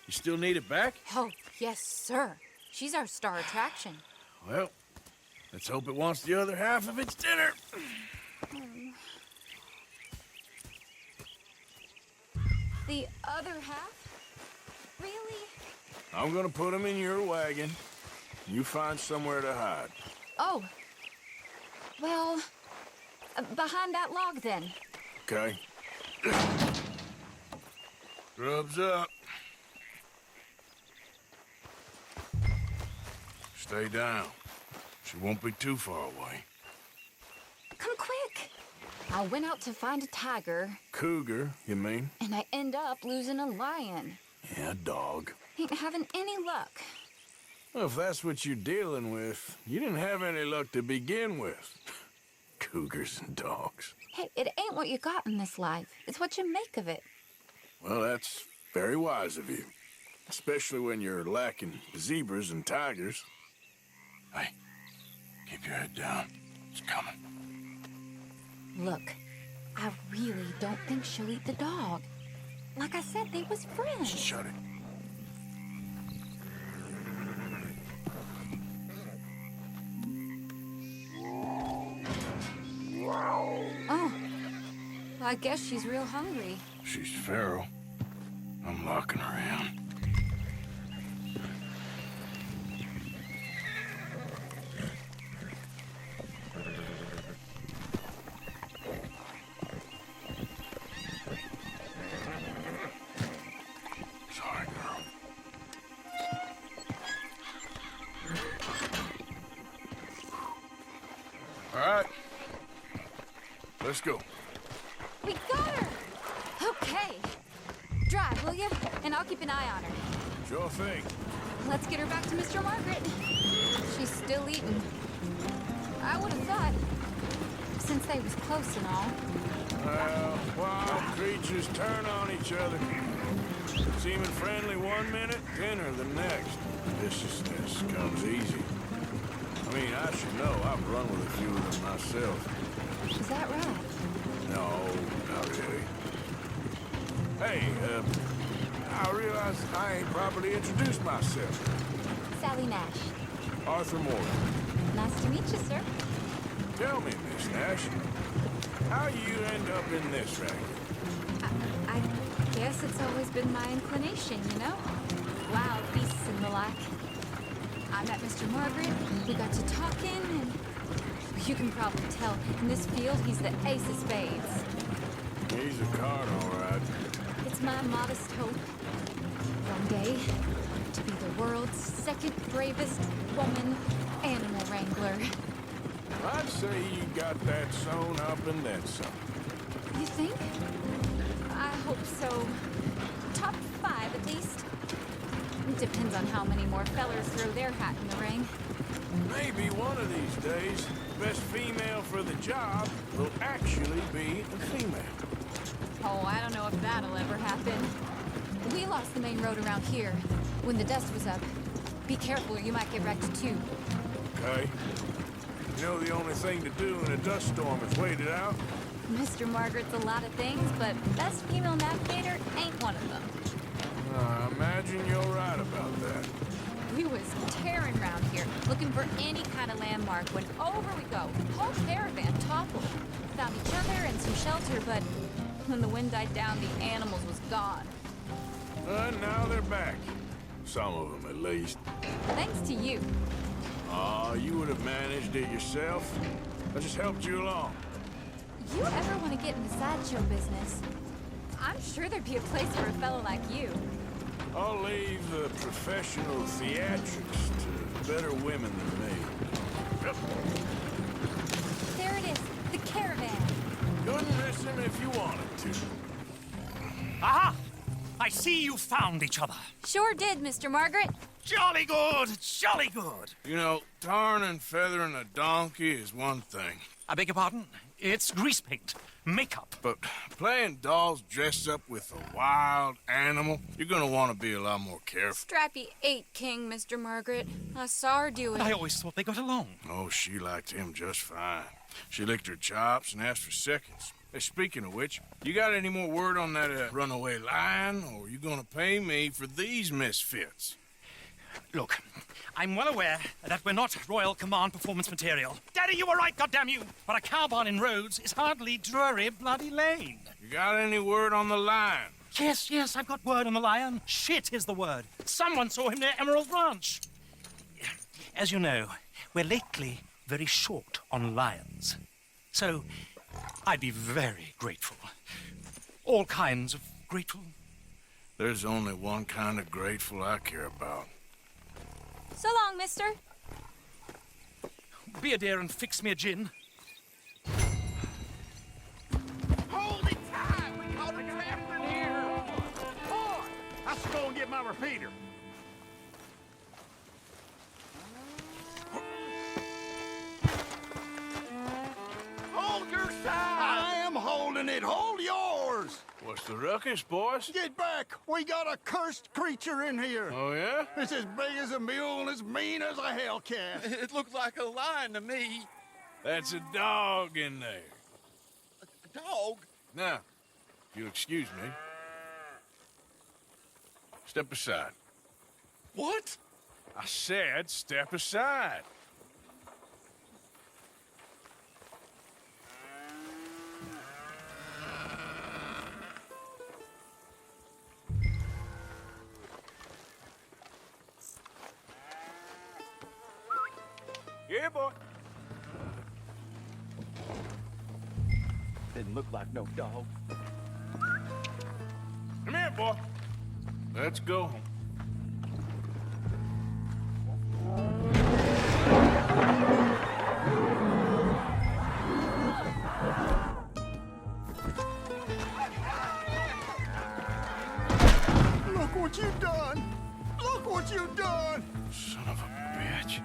You still need it back? Oh, yes, sir. She's our star attraction. Well, let's hope it wants the other half of its dinner. The other half? Really? I'm gonna put him in your wagon. You find somewhere to hide. Oh. Well, behind that log, then. Okay. Grub's up. Stay down. She won't be too far away. Come quick. I went out to find a tiger. Cougar, you mean? And I end up losing a lion. Yeah, dog. Ain't having any luck. Well, if that's what you're dealing with, you didn't have any luck to begin with. Cougars and dogs. Hey, it ain't what you got in this life. It's what you make of it. Well, that's very wise of you. Especially when you're lacking zebras and tigers. Hey, keep your head down. It's coming. Look, I really don't think she'll eat the dog. Like I said, they was friends. Shut it. Oh, well, I guess she's real hungry. She's feral. I'm locking her in. Sorry, girl. All right. Let's go. We got her! Okay. Drive, will you? And I'll keep an eye on her. Sure thing. Let's get her back to Mr. Margaret. She's still eating. I would have thought, since they was close and all. Well, wild creatures turn on each other. Seeming friendly one minute, dinner the next. Viciousness comes easy. I mean, I should know. I've run with a few of them myself. Is that right? No, not really. Hey, I realize I ain't properly introduced myself. Sally Nash. Arthur Morgan. Nice to meet you, sir. Tell me, Miss Nash, how you end up in this racket? I guess it's always been my inclination, you know? Wild beasts and the like. I met Mr. Margaret, we got to talking, and you can probably tell, in this field, he's the ace of spades. He's a card, all right. It's my modest hope, one day, to be the world's second bravest woman animal wrangler. I'd say you got that sewn up and then some. You think? I hope so. Top 5, at least. It depends on how many more fellers throw their hat in the ring. Maybe one of these days, the best female for the job will actually be a female. Oh, I don't know if that'll ever happen. We lost the main road around here when the dust was up. Be careful or you might get wrecked too. Okay. You know the only thing to do in a dust storm is wait it out? Mr. Margaret's a lot of things, but best female navigator ain't one of them. I imagine you're right about that. We was tearing around here, looking for any kind of landmark when over we go. Whole caravan toppled. Found each other and some shelter, but when the wind died down, the animals was gone. Now they're back. Some of them, at least. Thanks to you. Aw, you would have managed it yourself. I just helped you along. You ever want to get in the sideshow business? I'm sure there'd be a place for a fellow like you. I'll leave the professional theatrics to better women than me. There it is, the caravan. Couldn't miss him if you wanted to. Aha! I see you found each other. Sure did, Mr. Margaret. Jolly good, jolly good. You know, tarring and feathering a donkey is one thing. I beg your pardon? It's grease paint, makeup. But playing dolls dressed up with a wild animal, you're gonna want to be a lot more careful. Strappy ate King, Mr. Margaret. I saw her do it. I always thought they got along. Oh, she liked him just fine. She licked her chops and asked for seconds. Hey, speaking of which, you got any more word on that runaway lion, or are you gonna pay me for these misfits? Look, I'm well aware that we're not Royal Command performance material. Daddy, you were right, goddamn you! But a cow barn in Rhodes is hardly Drury Bloody Lane. You got any word on the lion? Yes, I've got word on the lion. Shit is the word. Someone saw him near Emerald Ranch. As you know, we're lately very short on lions. So, I'd be very grateful. All kinds of grateful. There's only one kind of grateful I care about. So long, mister. Be a dear and fix me a gin. Hold it tight! We caught a trapper in here! Boy, I should go and get my repeater. What's the ruckus, boys? Get back! We got a cursed creature in here! Oh, yeah? It's as big as a mule and as mean as a hellcat. It looked like a lion to me. That's a dog in there. A dog? Now, if you'll excuse me. Step aside. What? I said step aside. Yeah, boy. Didn't look like no dog. Come here, boy. Let's go home. Look what you've done! Look what you've done! Son of a bitch.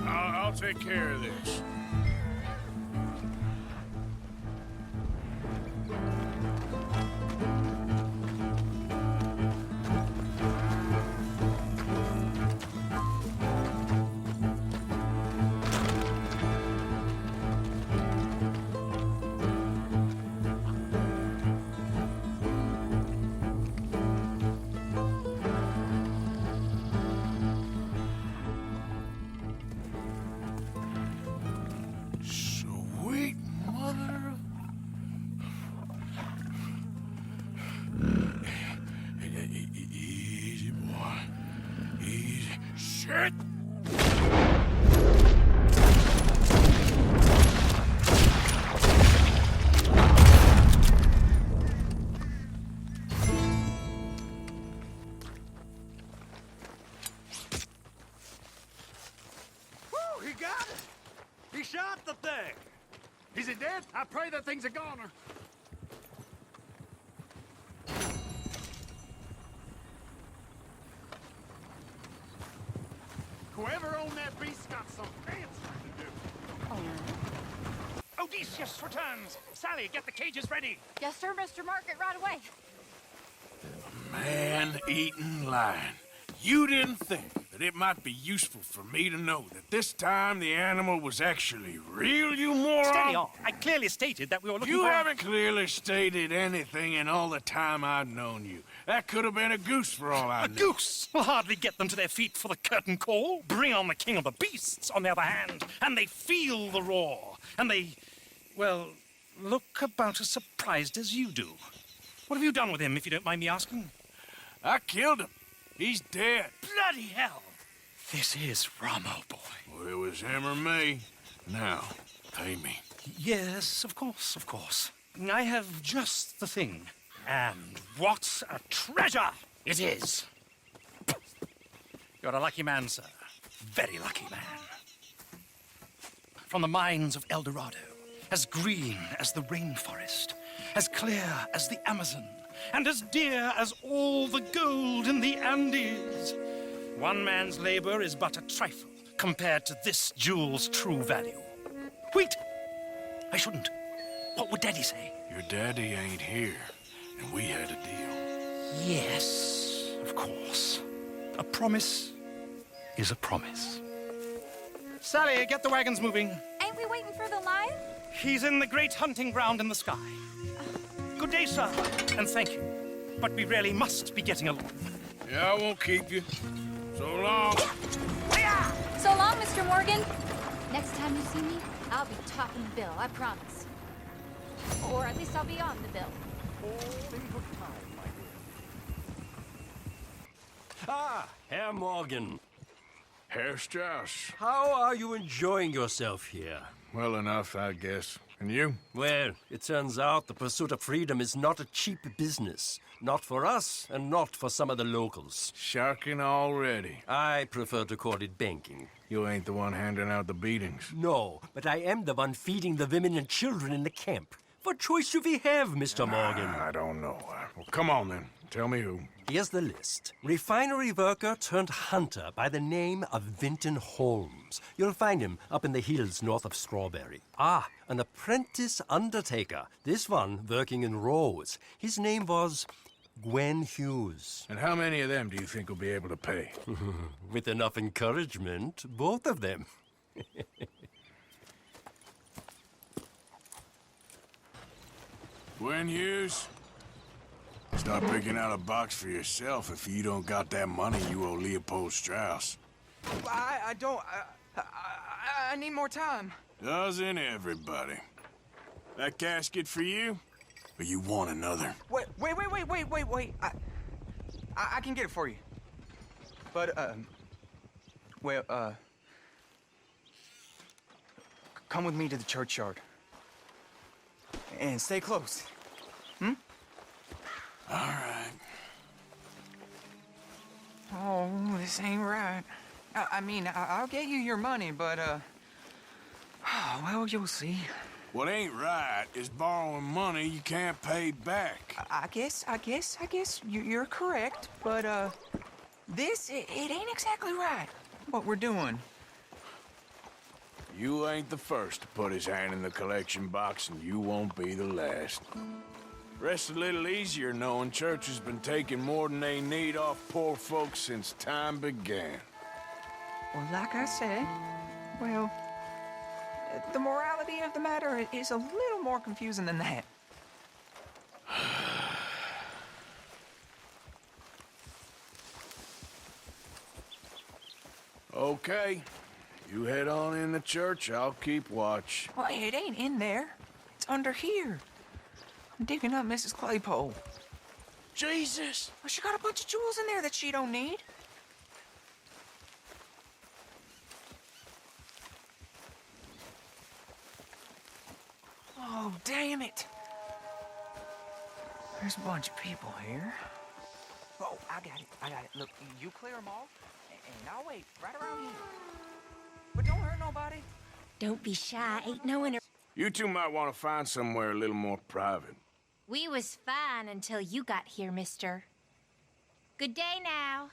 I'll take care of this. Sweet mother of... Easy, boy. Easy. Shit! Woo, he got it! He shot the thing! Is he dead? I pray that thing's a goner. Whoever owned that beast's got some answering to do. Odysseus returns! Sally, get the cages ready! Yes, sir, Mr. Margaret, right away. Man-eating lion. You didn't think that it might be useful for me to know that this time the animal was actually real, you moron? Steady on. I clearly stated that we were looking You for... haven't clearly stated anything in all the time I've known you. That could have been a goose for all I A knew. goose will hardly get them to their feet for the curtain call. Bring on the king of the beasts, on the other hand, and they feel the roar. And they, well, look about as surprised as you do. What have you done with him, if you don't mind me asking? I killed him. He's dead. Bloody hell! This is Ramo, boy. Well, it was him or me. Now, pay me. Yes, of course, of course. I have just the thing. And what a treasure it is! You're a lucky man, sir. Very lucky man. From the mines of El Dorado, as green as the rainforest, as clear as the Amazon, and as dear as all the gold in the Andes. One man's labor is but a trifle compared to this jewel's true value. Wait! I shouldn't. What would Daddy say? Your daddy ain't here, and we had a deal. Yes, of course. A promise is a promise. Sally, get the wagons moving. Ain't we waiting for the lion? He's in the great hunting ground in the sky. Good day, sir, and thank you. But we really must be getting along. Yeah, I won't keep you. So long. So long, Mr. Morgan. Next time you see me, I'll be topping the bill, I promise. Or at least I'll be on the bill. Ah, Herr Morgan. Herr Strauss. How are you enjoying yourself here? Well enough, I guess. And you? Well, it turns out the pursuit of freedom is not a cheap business. Not for us, and not for some of the locals. Sharking already. I prefer to call it banking. You ain't the one handing out the beatings. No, but I am the one feeding the women and children in the camp. What choice do we have, Mr. Morgan? I don't know. Well, come on then. Tell me who. Here's the list. Refinery worker turned hunter by the name of Vinton Holmes. You'll find him up in the hills north of Strawberry. Ah, an apprentice undertaker. This one working in Rose. His name was Gwen Hughes. And how many of them do you think will be able to pay? With enough encouragement, both of them. Gwen Hughes? Start picking out a box for yourself if you don't got that money you owe Leopold Strauss. I don't... I need more time. Doesn't everybody? That casket for you? Or you want another? Wait. I can get it for you. But, come with me to the churchyard. And stay close. Hmm? All right. Oh, this ain't right. I mean, I'll get you your money, but, well, you'll see. What ain't right is borrowing money you can't pay back. I guess you're correct, but, it ain't exactly right, what we're doing. You ain't the first to put his hand in the collection box, and you won't be the last. Rest a little easier knowing church has been taking more than they need off poor folks since time began. Well, like I said, well, the morality of the matter is a little more confusing than that. Okay. You head on in the church, I'll keep watch. Well, it ain't in there. It's under here. I'm digging up Mrs. Claypole. Jesus! Well, she got a bunch of jewels in there that she don't need. Oh, damn it. There's a bunch of people here. Oh, I got it. Look, you clear them all, and I'll wait right around here. But don't hurt nobody. Don't be shy. Ain't no one... You two might want to find somewhere a little more private. We was fine until you got here, mister. Good day now.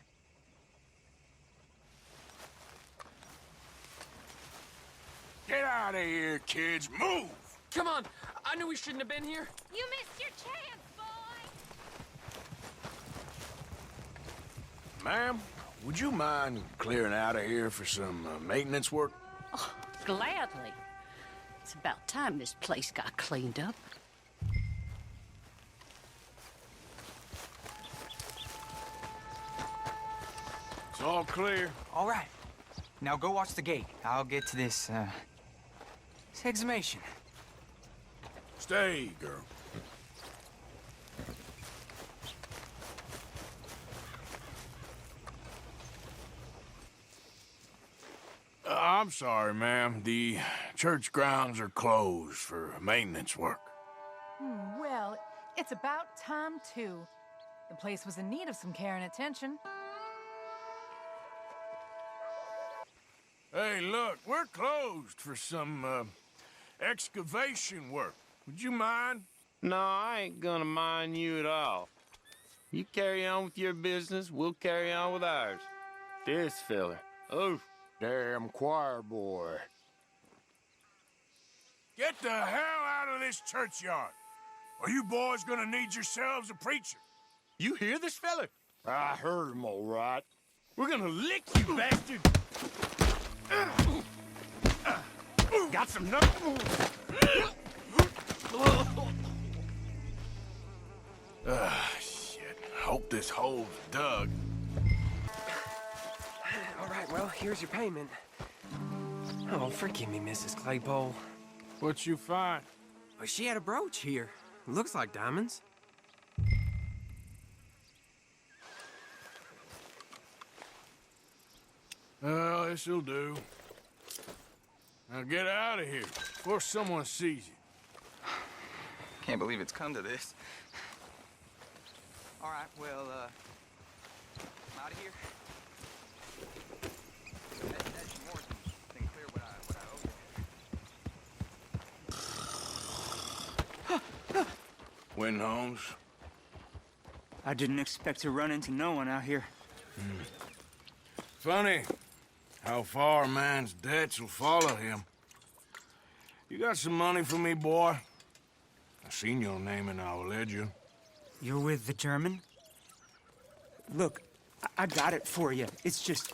Get out of here, kids. Move! Come on. I knew we shouldn't have been here. You missed your chance, boy! Ma'am, would you mind clearing out of here for some maintenance work? Oh, gladly. It's about time this place got cleaned up. It's all clear. All right. Now go watch the gate. I'll get to this exhumation. Stay, girl. I'm sorry, ma'am. The church grounds are closed for maintenance work. Well, it's about time, too. The place was in need of some care and attention. Hey, look, we're closed for some, excavation work. Would you mind? No, I ain't gonna mind you at all. You carry on with your business, we'll carry on with ours. This fella. Oh, damn choir boy. Get the hell out of this churchyard. Are you boys gonna need yourselves a preacher? You hear this fella? I heard him all right. We're gonna lick you, bastard! Got some nerve? Shit. Hope this hole's dug. All right, well, here's your payment. Oh, forgive me, Mrs. Claypole. What'd you find? Well, she had a brooch here. Looks like diamonds. Well, this'll do. Now get out of here before someone sees you. Can't believe it's come to this. All right, well, I'm out of here. That's more than clear what I owe you. Win Holmes. I didn't expect to run into no one out here. Funny how far a man's debts will follow him. You got some money for me, boy? I seen your name in our ledger. You're with the German? Look, I got it for you. It's just,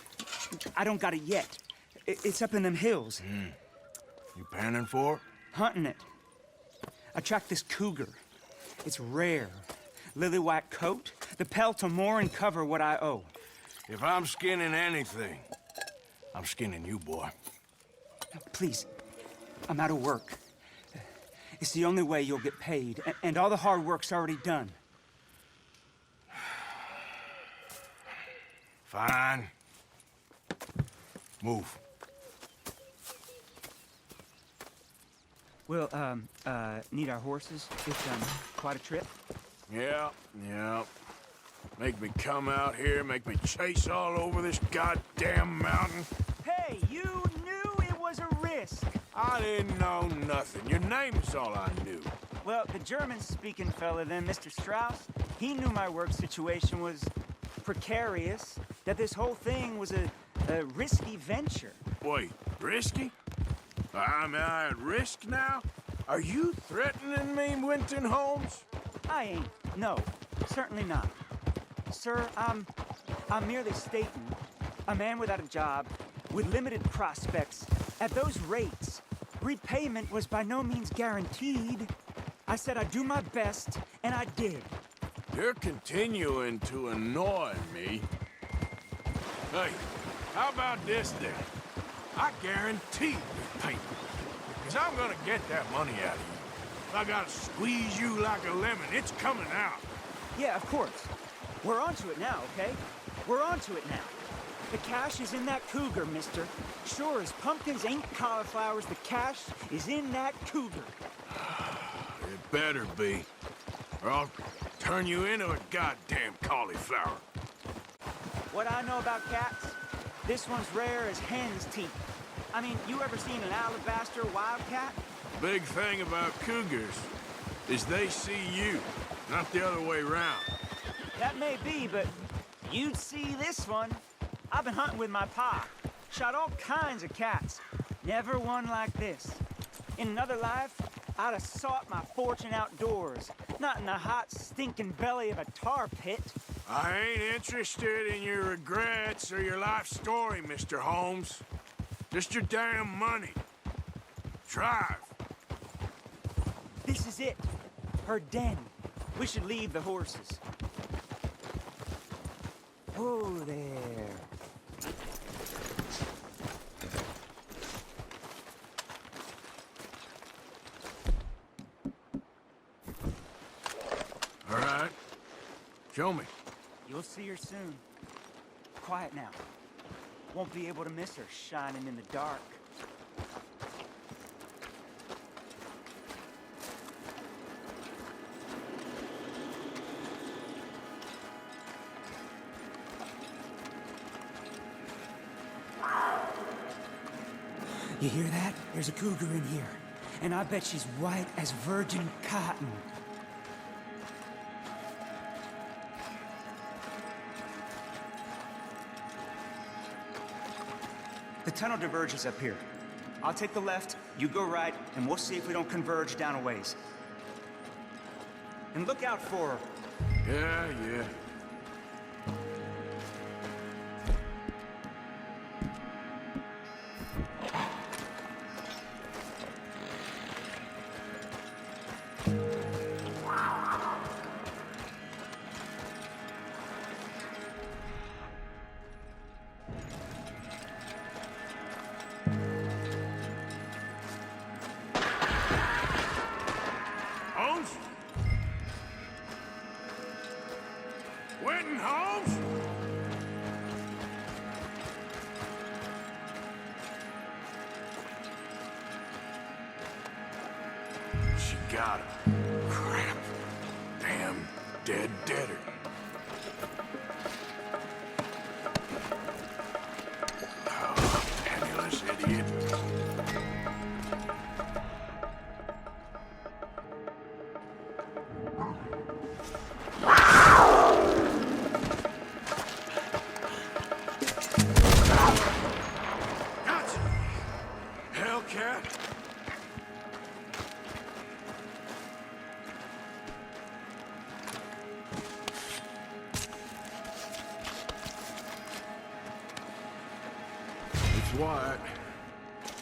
I don't got it yet. It's up in them hills. You panning for it? Hunting it. I tracked this cougar. It's rare. Lily white coat. The pelt will more and cover what I owe. If I'm skinning anything, I'm skinning you, boy. Please, I'm out of work. It's the only way you'll get paid, and all the hard work's already done. Fine. Move. We'll, need our horses. It's, quite a trip. Yeah. Make me come out here, make me chase all over this goddamn mountain. Hey, you knew it was a risk. I didn't know nothing. Your name is all I knew. Well, the German-speaking fella then, Mr. Strauss, he knew my work situation was precarious, that this whole thing was a risky venture. Wait, risky? Am I at risk now? Are you threatening me, Winton Holmes? I ain't. No, certainly not. Sir, I'm merely stating, a man without a job, with limited prospects, at those rates, repayment was by no means guaranteed. I said I'd do my best, and I did. You're continuing to annoy me. Hey, how about this then? I guarantee repayment, because I'm gonna get that money out of you. I gotta squeeze you like a lemon. It's coming out. Yeah, of course. We're onto it now, okay? We're onto it now. The cash is in that cougar, mister. Sure as pumpkins ain't cauliflowers, the cash is in that cougar. It better be, or I'll turn you into a goddamn cauliflower. What I know about cats, this one's rare as hen's teeth. I mean, you ever seen an alabaster wildcat? Big thing about cougars is they see you, not the other way around. That may be, but you'd see this one. I've been hunting with my pa. Shot all kinds of cats. Never one like this. In another life, I'd have sought my fortune outdoors, not in the hot, stinking belly of a tar pit. I ain't interested in your regrets or your life story, Mr. Holmes. Just your damn money. Drive. This is it. Her den. We should leave the horses. Oh, there. All right. Show me. You'll see her soon. Quiet now. Won't be able to miss her shining in the dark. You hear that? There's a cougar in here. And I bet she's white as virgin cotton. The tunnel diverges up here. I'll take the left, you go right, and we'll see if we don't converge down a ways. And look out for her. Yeah. Holmes? Winton Holmes? She got him. Crap. Damn deader. Oh, penniless idiot. Quiet.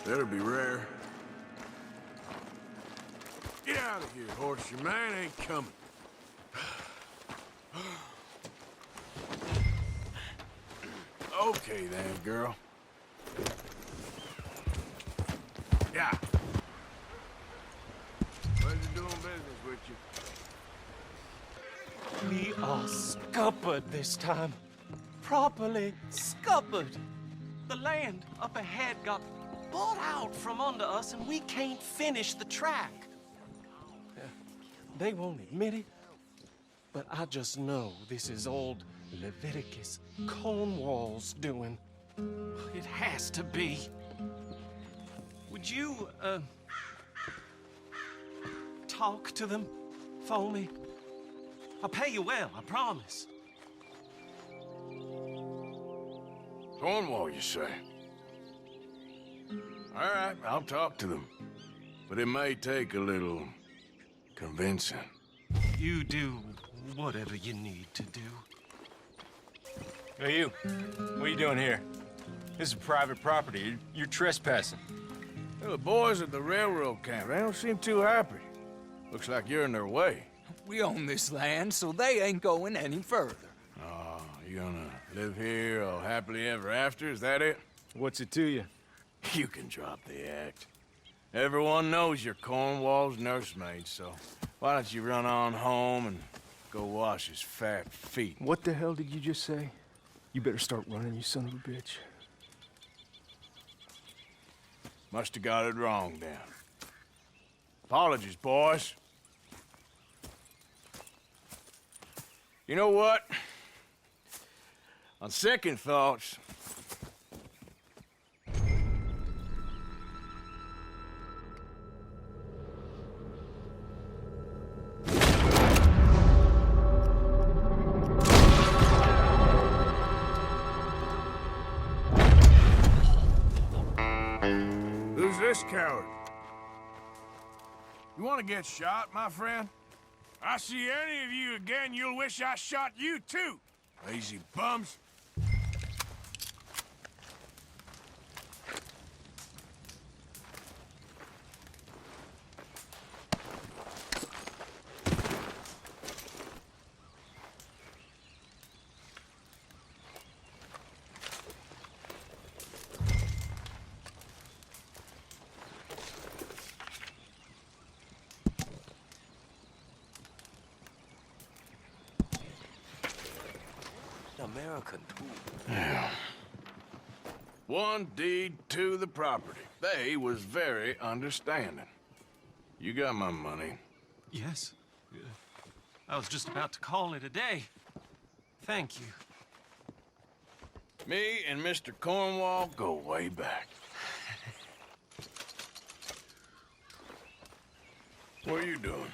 That'll be rare. Get out of here, horse. Your man ain't coming. Okay then, girl. Yeah. Pleasure doing business with you. We are scuppered this time. Properly scuppered. The land up ahead got bought out from under us and we can't finish the track. They won't admit it, but I just know this is old Leviticus Cornwall's doing. It has to be. Would you, talk to them for me? I'll pay you well, I promise. Cornwall, you say? All right, I'll talk to them. But it may take a little convincing. You do whatever you need to do. Hey, you. What are you doing here? This is private property. You're trespassing. Well, the boys at the railroad camp, they don't seem too happy. Looks like you're in their way. We own this land, so they ain't going any further. Oh, you gonna live here all happily ever after? Is that it? What's it to you? You can drop the act. Everyone knows you're Cornwall's nursemaid, so why don't you run on home and go wash his fat feet? What the hell did you just say? You better start running, you son of a bitch. Must have got it wrong then. Apologies, boys. You know what? On second thoughts, who's this coward? You want to get shot, my friend? I see any of you again, you'll wish I shot you too. Lazy bums. American, too. Yeah. One deed to the property. They was very understanding. You got my money. Yes. I was just about to call it a day. Thank you. Me and Mr. Cornwall go way back. What are you doing?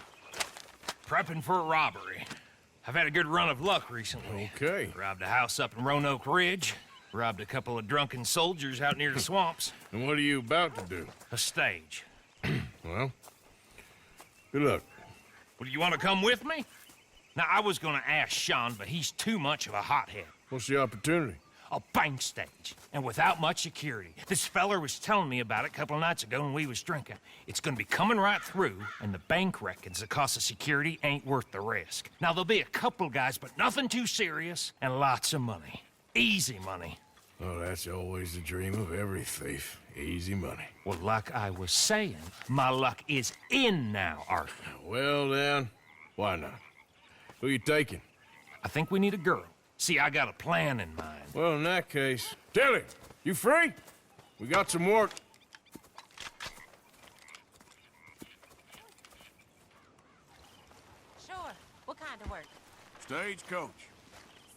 Prepping for a robbery. I've had a good run of luck recently. Okay. Robbed a house up in Roanoke Ridge. Robbed a couple of drunken soldiers out near the swamps. And what are you about to do? A stage. Well, good luck. Well, do you want to come with me? Now, I was going to ask Sean, but he's too much of a hothead. What's the opportunity? A bank stage, and without much security. This feller was telling me about it a couple of nights ago when we was drinking. It's gonna be coming right through, and the bank reckons the cost of security ain't worth the risk. Now, there'll be a couple guys, but nothing too serious, and lots of money. Easy money. Oh, that's always the dream of every thief. Easy money. Well, like I was saying, my luck is in now, Arthur. Well, then, why not? Who you taking? I think we need a girl. See, I got a plan in mind. Well, in that case, Tilly, you free? We got some work. Sure. What kind of work? Stagecoach.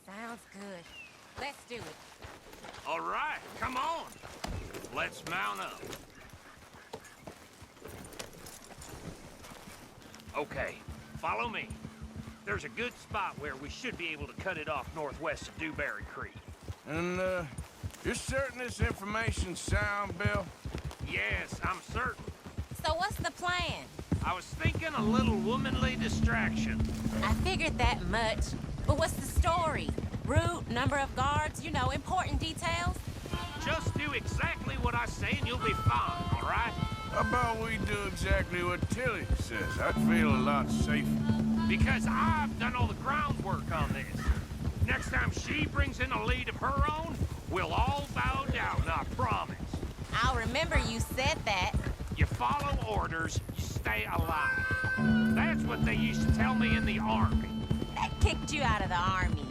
Sounds good. Let's do it. All right, come on. Let's mount up. Okay, follow me. There's a good spot where we should be able to cut it off northwest of Dewberry Creek. And, you're certain this information's sound, Bill? Yes, I'm certain. So what's the plan? I was thinking a little womanly distraction. I figured that much. But what's the story? Route, number of guards, you know, important details? Just do exactly what I say and you'll be fine, all right? How about we do exactly what Tilly says? I'd feel a lot safer. Because I've done all the groundwork on this. Next time she brings in a lead of her own, we'll all bow down, I promise. I'll remember you said that. You follow orders, you stay alive. That's what they used to tell me in the army. That kicked you out of the army.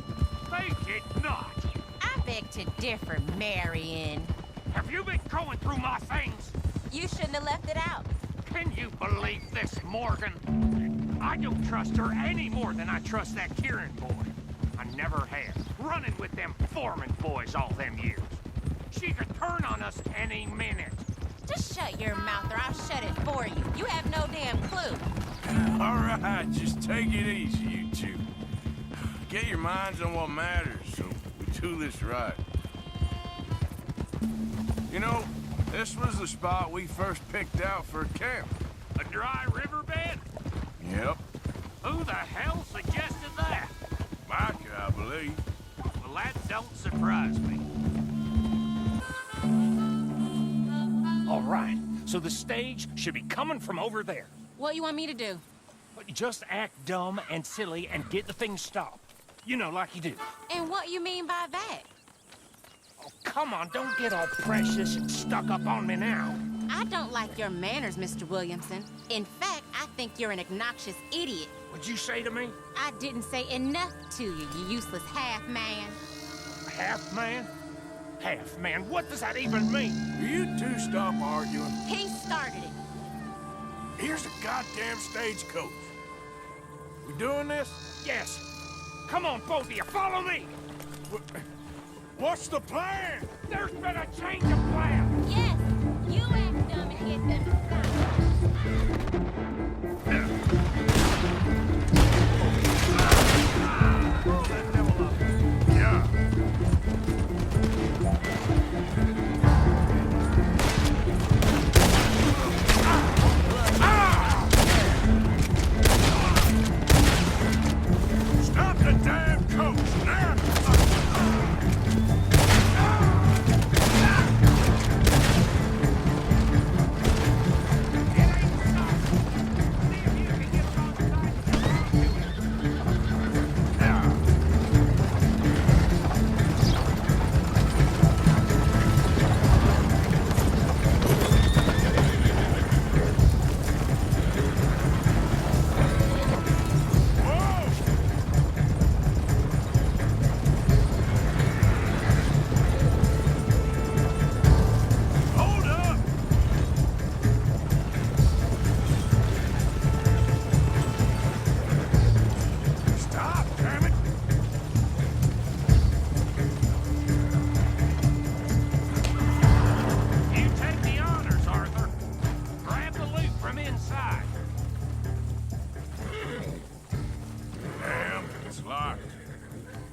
Think it not. I beg to differ, Marion. Have you been going through my things? You shouldn't have left it out. Can you believe this, Morgan? I don't trust her any more than I trust that Kieran boy. I never have. Running with them Foreman boys all them years. She could turn on us any minute. Just shut your mouth or I'll shut it for you. You have no damn clue. All right, just take it easy, you two. Get your minds on what matters so we do this right. You know, this was the spot we first picked out for a camp. A dry riverbed? Yep. Who the hell suggested that? Micah, I believe. Well, that don't surprise me. All right, so the stage should be coming from over there. What you want me to do? Just act dumb and silly and get the thing stopped. You know, like you do. And what you mean by that? Oh, come on, don't get all precious and stuck up on me now. I don't like your manners, Mr. Williamson. In fact, I think you're an obnoxious idiot. What'd you say to me? I didn't say enough to you, you useless half-man. Half-man? Half-man? What does that even mean? You two stop arguing. He started it. Here's a goddamn stagecoach. We doing this? Yes. Come on, both of you, follow me. What's the plan? There's been a change of plan. Yes, you act dumb and get them stopped. Yeah. Stop the damn coach now!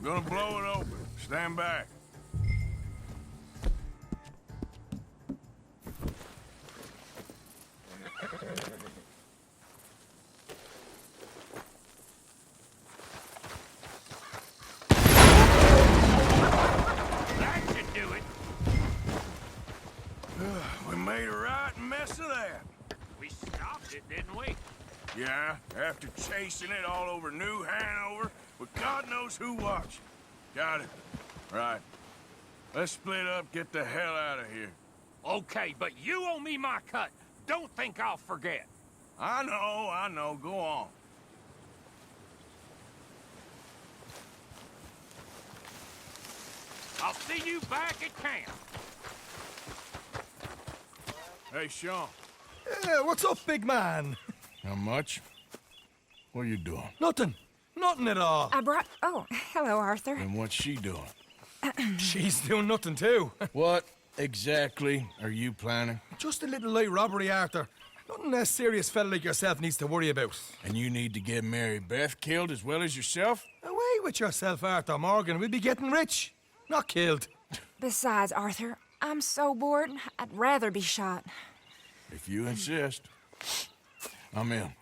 Gonna blow it open. Stand back. That should do it. We made a right mess of that. We stopped it, didn't we? Yeah, after chasing it all over New Hanover, with God knows who watching. Got it. Right. Let's split up, get the hell out of here. Okay, but you owe me my cut. Don't think I'll forget. I know. Go on. I'll see you back at camp. Hey, Sean. Yeah, what's up, big man? How much? What are you doing? Nothing. Nothing at all. I brought... Oh, hello, Arthur. And what's she doing? She's doing nothing, too. What exactly are you planning? Just a little light robbery, Arthur. Nothing a serious fella like yourself needs to worry about. And you need to get Mary Beth killed as well as yourself? Away with yourself, Arthur Morgan. We'll be getting rich, not killed. Besides, Arthur, I'm so bored, I'd rather be shot. If you insist. I'm in.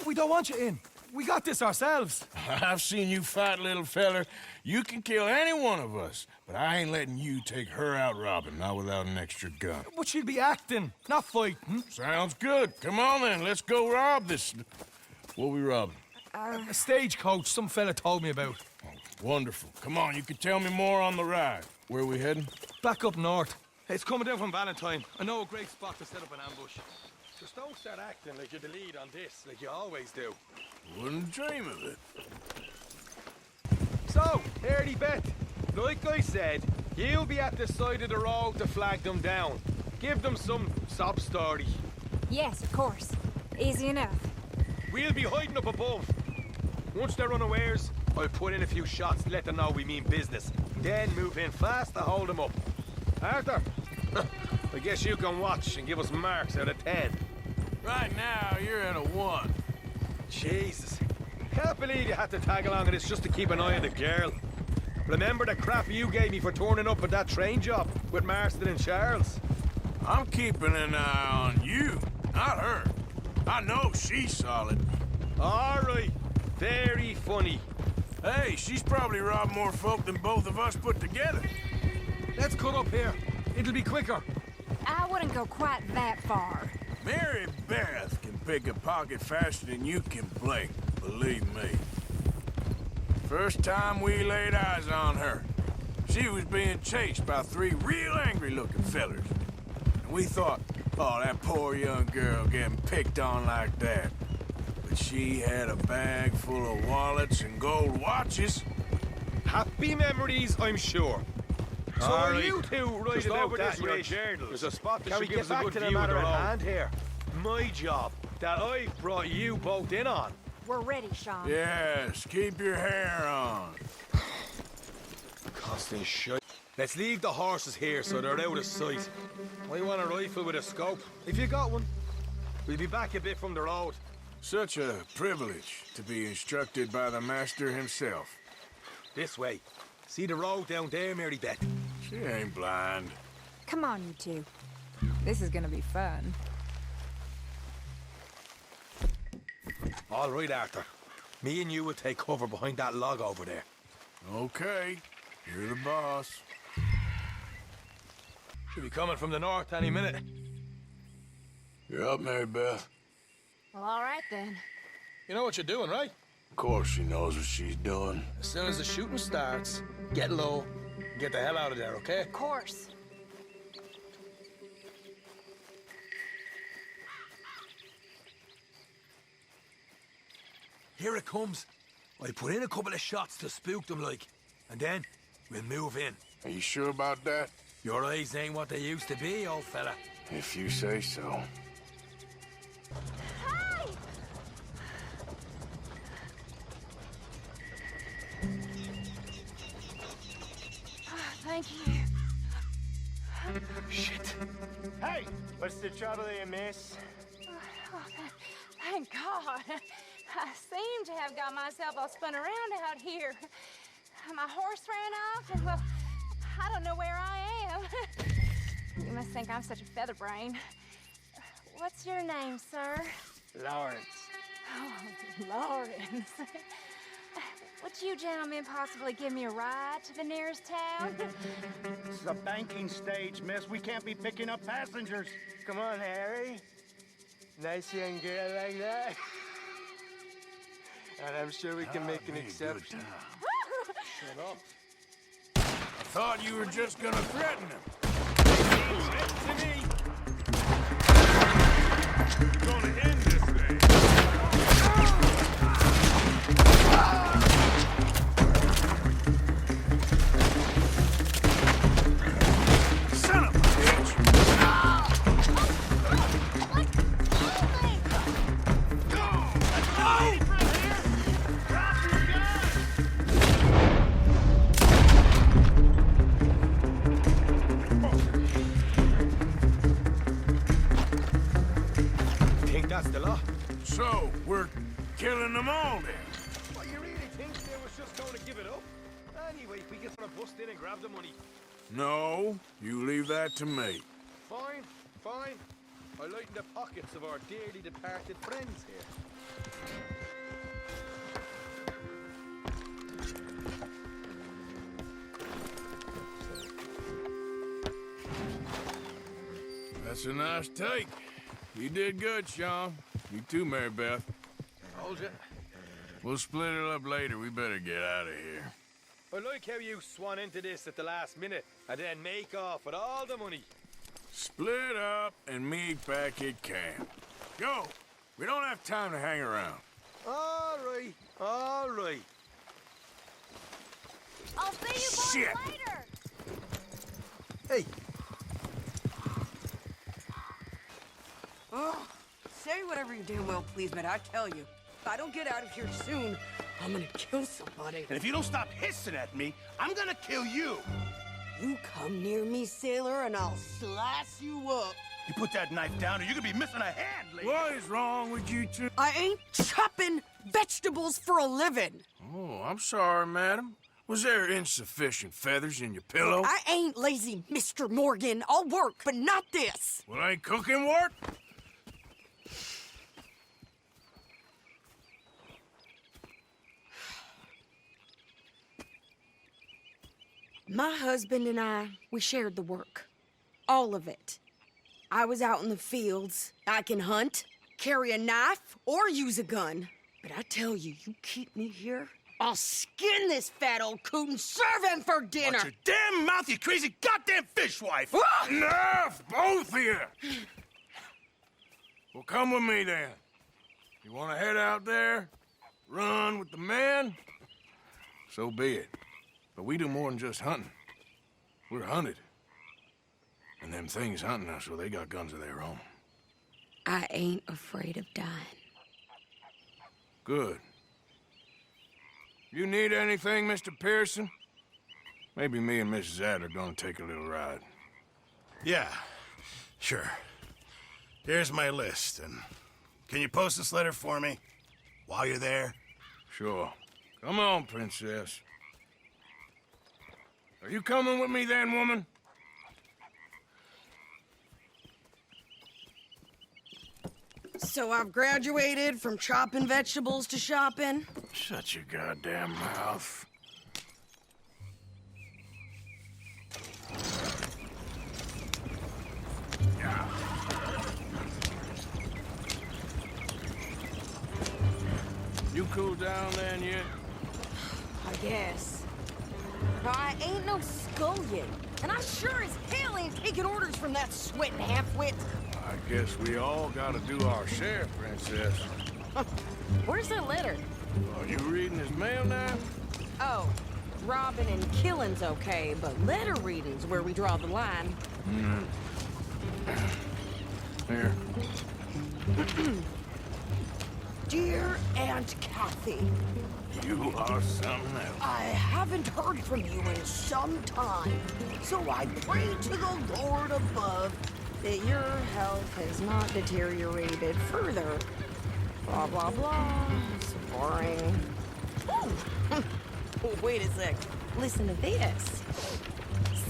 We don't want you in. We got this ourselves. I've seen you fight, little feller. You can kill any one of us, but I ain't letting you take her out robbing, not without an extra gun. But she'll be acting, not fighting. Sounds good. Come on then, let's go rob this. What we robbing? A stagecoach some fella told me about. Oh, wonderful. Come on, you can tell me more on the ride. Where we heading? Back up north. It's coming down from Valentine. I know a great spot to set up an ambush. Just don't start acting like you're the lead on this, like you always do. Wouldn't dream of it. So, Early Bet, like I said, you'll be at the side of the road to flag them down. Give them some sob story. Yes, of course. Easy enough. We'll be hiding up above. Once they're unawares, I'll put in a few shots to let them know we mean business. Then move in fast to hold them up. Arthur, I guess you can watch and give us marks out of 10. Right now, you're at a 1. Jesus. Can't believe you had to tag along in this just to keep an eye on the girl. Remember the crap you gave me for turning up at that train job with Marston and Charles? I'm keeping an eye on you, not her. I know she's solid. All right. Very funny. Hey, she's probably robbed more folk than both of us put together. Let's cut up here. It'll be quicker. I wouldn't go quite that far. Mary Beth can pick a pocket faster than you can blink, believe me. First time we laid eyes on her, she was being chased by 3 real angry-looking fellers. And we thought, oh, that poor young girl getting picked on like that. But she had a bag full of wallets and gold watches. Happy memories, I'm sure. So All are right. you two riding Just out over that this in your way. journals? There's a spot that Can should we give get us a back good to the view of matter the at road? hand here? My job that I brought you both in on. We're ready, Sean. Yes, keep your hair on. Constant shit. Let's leave the horses here so they're out of sight. I want a rifle with a scope. If you got one. We'll be back a bit from the road. Such a privilege to be instructed by the master himself. This way. See the road down there, Mary Beth? She ain't blind. Come on, you two. This is gonna be fun. All right, Arthur. Me and you will take cover behind that log over there. Okay, you're the boss. Should be coming from the north any minute. You're up, Mary Beth. Well, all right then. You know what you're doing, right? Of course she knows what she's doing. As soon as the shooting starts, get low, and get the hell out of there, okay? Of course. Here it comes. I put in a couple of shots to spook them like, and then we'll move in. Are you sure about that? Your eyes ain't what they used to be, old fella. If you say so. Hey! Thank you. Shit. Hey, what's the trouble here, miss? Oh, thank God. I seem to have got myself all spun around out here. My horse ran off, and well, I don't know where I am. You must think I'm such a featherbrain. What's your name, sir? Lawrence. Oh, Lawrence. Would you gentlemen possibly give me a ride to the nearest town? This is a banking stage, miss. We can't be picking up passengers. Come on, Harry. Nice young girl like that. And I'm sure we can make an exception. Shut up. I thought you were just gonna threaten him. To me. You're gonna end this thing. Son of a bitch! Think that's the law? So, we're killing them all then? What, you really think they was just going to give it up? Anyway, we just want to bust in and grab the money. No, you leave that to me. Fine, fine. I lighten the pockets of our dearly departed friends here. That's a nice take. You did good, Sean. You too, Mary Beth. Told you. We'll split it up later. We better get out of here. I like how you swan into this at the last minute and then make off with all the money. Split up and meet back at camp. Go! We don't have time to hang around. All right, all right. I'll see you boys Shit. later. Hey. Oh, say whatever you damn well please, but I tell you, if I don't get out of here soon, I'm gonna kill somebody. And if you don't stop hissing at me, I'm gonna kill you. You come near me, sailor, and I'll slice you up. You put that knife down or you're gonna be missing a hand, lady. What is wrong with you two? I ain't chopping vegetables for a living. Oh, I'm sorry, madam. Was there insufficient feathers in your pillow? I ain't lazy, Mr. Morgan. I'll work, but not this. Well, ain't cooking work? My husband and I, we shared the work. All of it. I was out in the fields. I can hunt, carry a knife, or use a gun. But I tell you, you keep me here, I'll skin this fat old coot and serve him for dinner. Watch your damn mouth, you crazy goddamn fishwife! Enough, both of you! Well, come with me then. You want to head out there, run with the men? So be it. But we do more than just hunting. We're hunted. And them things hunting us, well, they got guns of their own. I ain't afraid of dying. Good. You need anything, Mr. Pearson? Maybe me and Mrs. Ad are gonna take a little ride. Yeah, sure. Here's my list, and can you post this letter for me while you're there? Sure. Come on, Princess. Are you coming with me then, woman? So I've graduated from chopping vegetables to shopping? Shut your goddamn mouth. Yeah. You cool down then yet? I guess. I ain't no scullion, and I sure as hell ain't taking orders from that sweating half-wit. I guess we all gotta do our share, Princess. Where's that letter? Are you reading his mail now? Oh, robbing and killing's okay, but letter reading's where we draw the line. Here. Dear Aunt Kathy, You are something else. I haven't heard from you in some time, so I pray to the Lord above that your health has not deteriorated further. Blah, blah, blah. It's boring. Oh, wait a sec. Listen to this.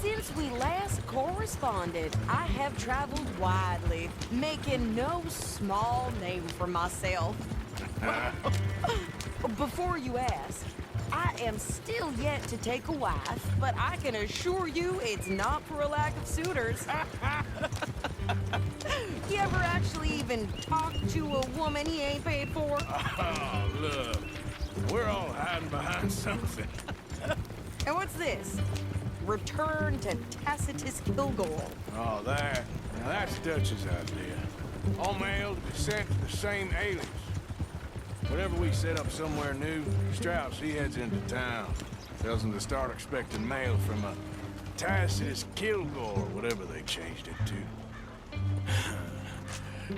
Since we last corresponded, I have traveled widely, making no small name for myself. Before you ask, I am still yet to take a wife, but I can assure you it's not for a lack of suitors. You ever actually even talk to a woman he ain't paid for? Oh, look. We're all hiding behind something. And what's this? Return to Tacitus Kilgore. Oh, there. Now that's Dutch's idea. All mail sent to the same alias. Whenever we set up somewhere new, Strauss, he heads into town. Tells them to start expecting mail from a Tacitus Kilgore, whatever they changed it to.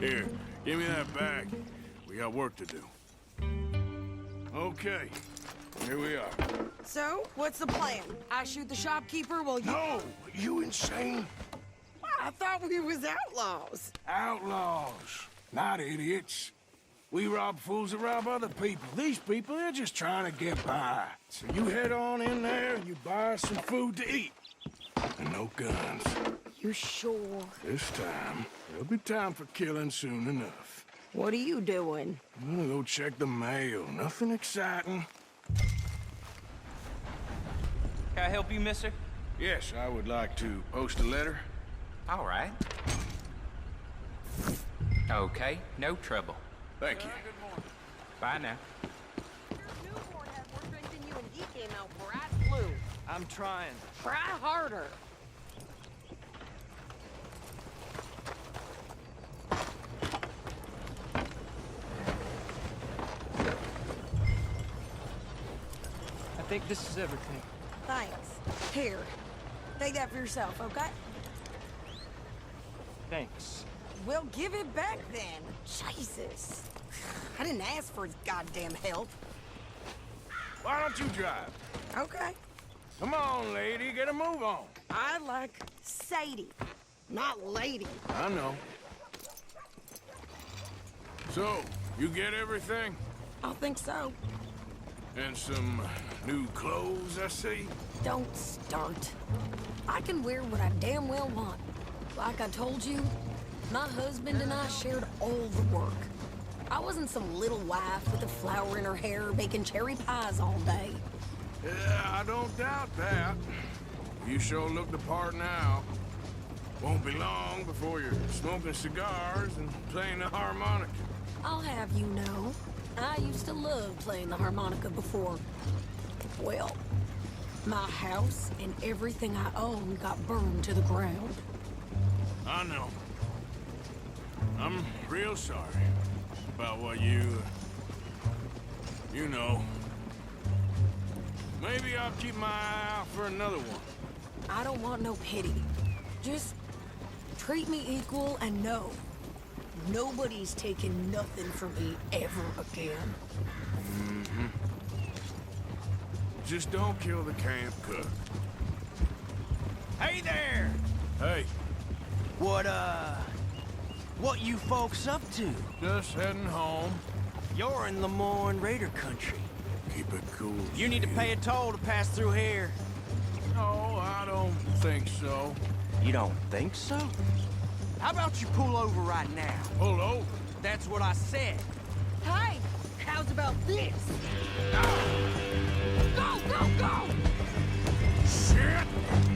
Here, give me that back. We got work to do. Okay, here we are. So, what's the plan? I shoot the shopkeeper while you... No! You insane? I thought we was outlaws. Outlaws, not idiots. We rob fools that rob other people. These people, they're just trying to get by. So you head on in there and you buy some food to eat. And no guns. You sure? This time, there'll be time for killing soon enough. What are you doing? I'm gonna go check the mail. Nothing exciting. Can I help you, mister? Yes, I would like to post a letter. All right. Okay, no trouble. Thank you. Bye now. I'm trying. Try harder. I think this is everything. Thanks. Here. Take that for yourself, okay? Thanks. Well, give it back then. Jesus. I didn't ask for his goddamn help. Why don't you drive? Okay. Come on, lady, get a move on. I like Sadie, not lady. I know. So, you get everything? I think so. And some new clothes, I see? Don't start. I can wear what I damn well want. Like I told you, my husband and I shared all the work. I wasn't some little wife with a flower in her hair baking cherry pies all day. Yeah, I don't doubt that. You sure look the part now. Won't be long before you're smoking cigars and playing the harmonica. I'll have you know, I used to love playing the harmonica before. Well, my house and everything I owned got burned to the ground. I know. I'm real sorry about what you know. Maybe I'll keep my eye out for another one. I don't want no pity. Just treat me equal and know nobody's taking nothing from me ever again. Mm-hmm. Just don't kill the camp cook. Hey there! Hey. What you folks up to? Just heading home. You're in Lemoyne Raider country. Keep it cool. You need to pay a toll to pass through here. No, I don't think so. You don't think so? How about you pull over right now? Pull over? That's what I said. Hey, how's about this? Go, go, go! Shit!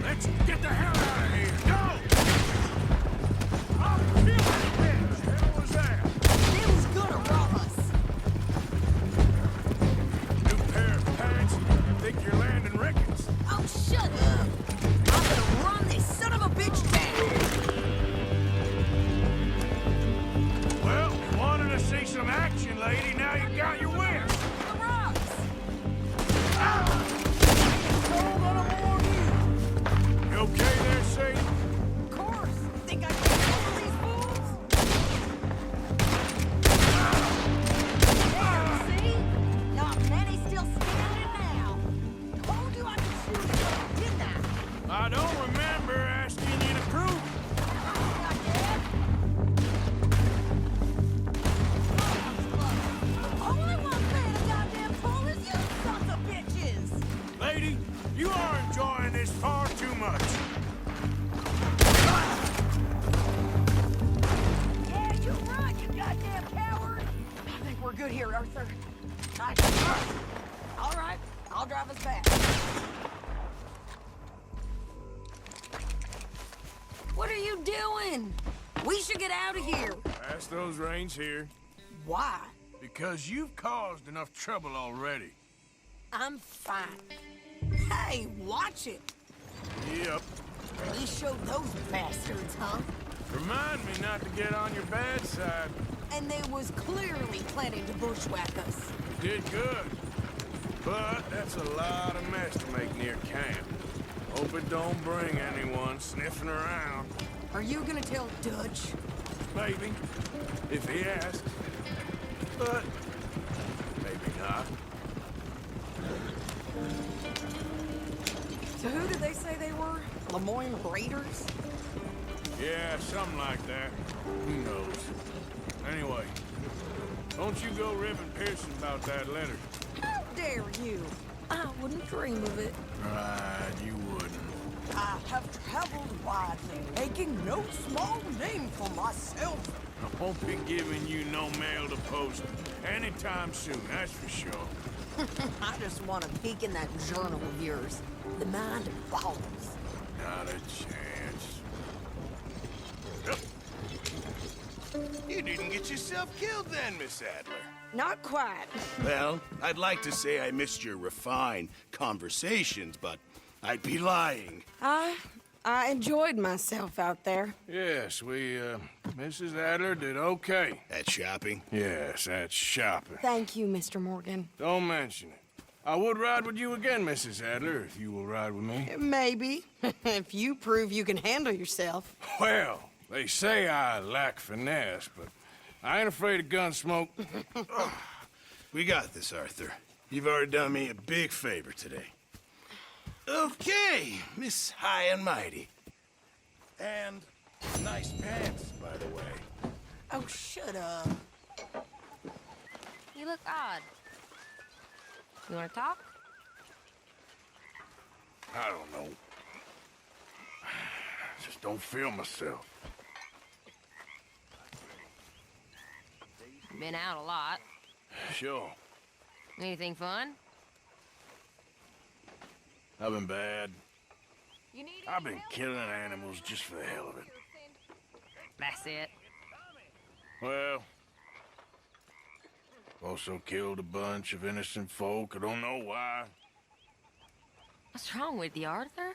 Let's get the hell out of here! Go! I'll kill that bitch! The hell was that? It was gonna rob us. New pair of pants? Think you're landing Ricketts? Oh, shut up! I'm gonna run this son of a bitch down! Well, you wanted to see some action, lady. Now you got your wish. The rocks! You okay there, Sadie? Of course! Think I can handle these fools? See? Not many still standing now. Told you I could shoot you, didn't I? I don't remember asking you to prove it. All I want playing a goddamn fool is you sons of bitches! Lady, you are enjoying this far too much. Yeah, you're right, you goddamn coward! I think we're good here, Arthur. All right, I'll drive us back. What are you doing? We should get out of here. Pass those reins here. Why? Because you've caused enough trouble already. I'm fine. Hey, watch it. Yep. We showed those bastards, huh? Remind me not to get on your bad side. And they was clearly planning to bushwhack us. Did good. But that's a lot of mess to make near camp. Hope it don't bring anyone sniffing around. Are you gonna tell Dutch? Maybe. If he asks. But maybe not. So who did they say they were? Lemoyne Raiders? Yeah, something like that. Who knows? Anyway, don't you go ribbing Pearson about that letter. How dare you? I wouldn't dream of it. Right, you wouldn't. I have traveled widely, making no small name for myself. I won't be giving you no mail to post anytime soon, that's for sure. I just want to peek in that journal of yours. The mind of balls. Not a chance. Yep. You didn't get yourself killed then, Miss Adler. Not quite. Well, I'd like to say I missed your refined conversations, but I'd be lying. I enjoyed myself out there. Yes, Mrs. Adler did okay. At shopping? Yes, at shopping. Thank you, Mr. Morgan. Don't mention it. I would ride with you again, Mrs. Adler, if you will ride with me. Maybe. If you prove you can handle yourself. Well, they say I lack finesse, but I ain't afraid of gun smoke. We got this, Arthur. You've already done me a big favor today. Okay, Miss High and Mighty. And nice pants, by the way. Oh, shut up. You look odd. You want to talk? I don't know. Just don't feel myself. Been out a lot. Sure. Anything fun? I've been bad. I've been killing animals just for the hell of it. That's it. Well, also killed a bunch of innocent folk. I don't know why. What's wrong with you, Arthur?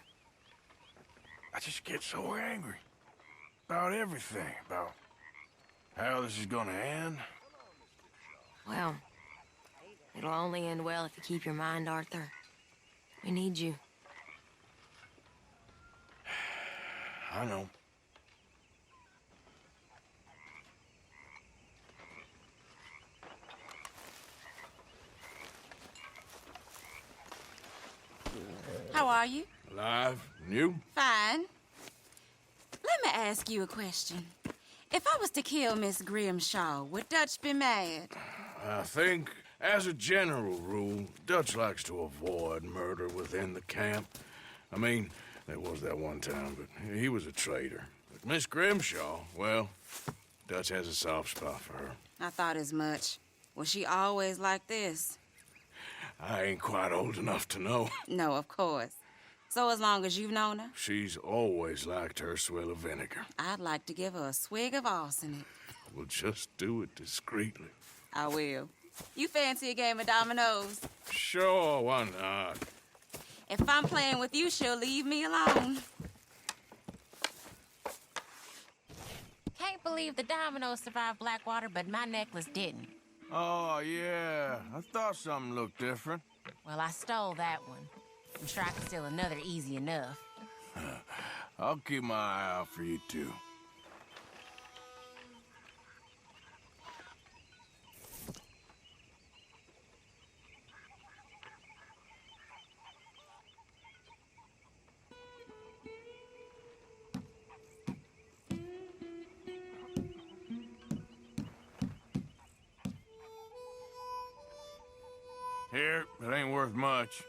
I just get so angry. About everything. About how this is gonna end. Well, it'll only end well if you keep your mind, Arthur. We need you. I know. How are you? Alive? And you? Fine. Let me ask you a question. If I was to kill Miss Grimshaw, would Dutch be mad? I think, as a general rule, Dutch likes to avoid murder within the camp. I mean, there was that one time, but he was a traitor. But Miss Grimshaw, well, Dutch has a soft spot for her. I thought as much. Was she always like this? I ain't quite old enough to know. No, of course. So as long as you've known her? She's always liked her swill of vinegar. I'd like to give her a swig of arsenic. We'll just do it discreetly. I will. You fancy a game of dominoes? Sure, why not? If I'm playing with you, she'll leave me alone. Can't believe the dominoes survived Blackwater, but my necklace didn't. Oh, yeah. I thought something looked different. Well, I stole that one. I'm sure I can steal another easy enough. I'll keep my eye out for you, too. Here, it ain't worth much.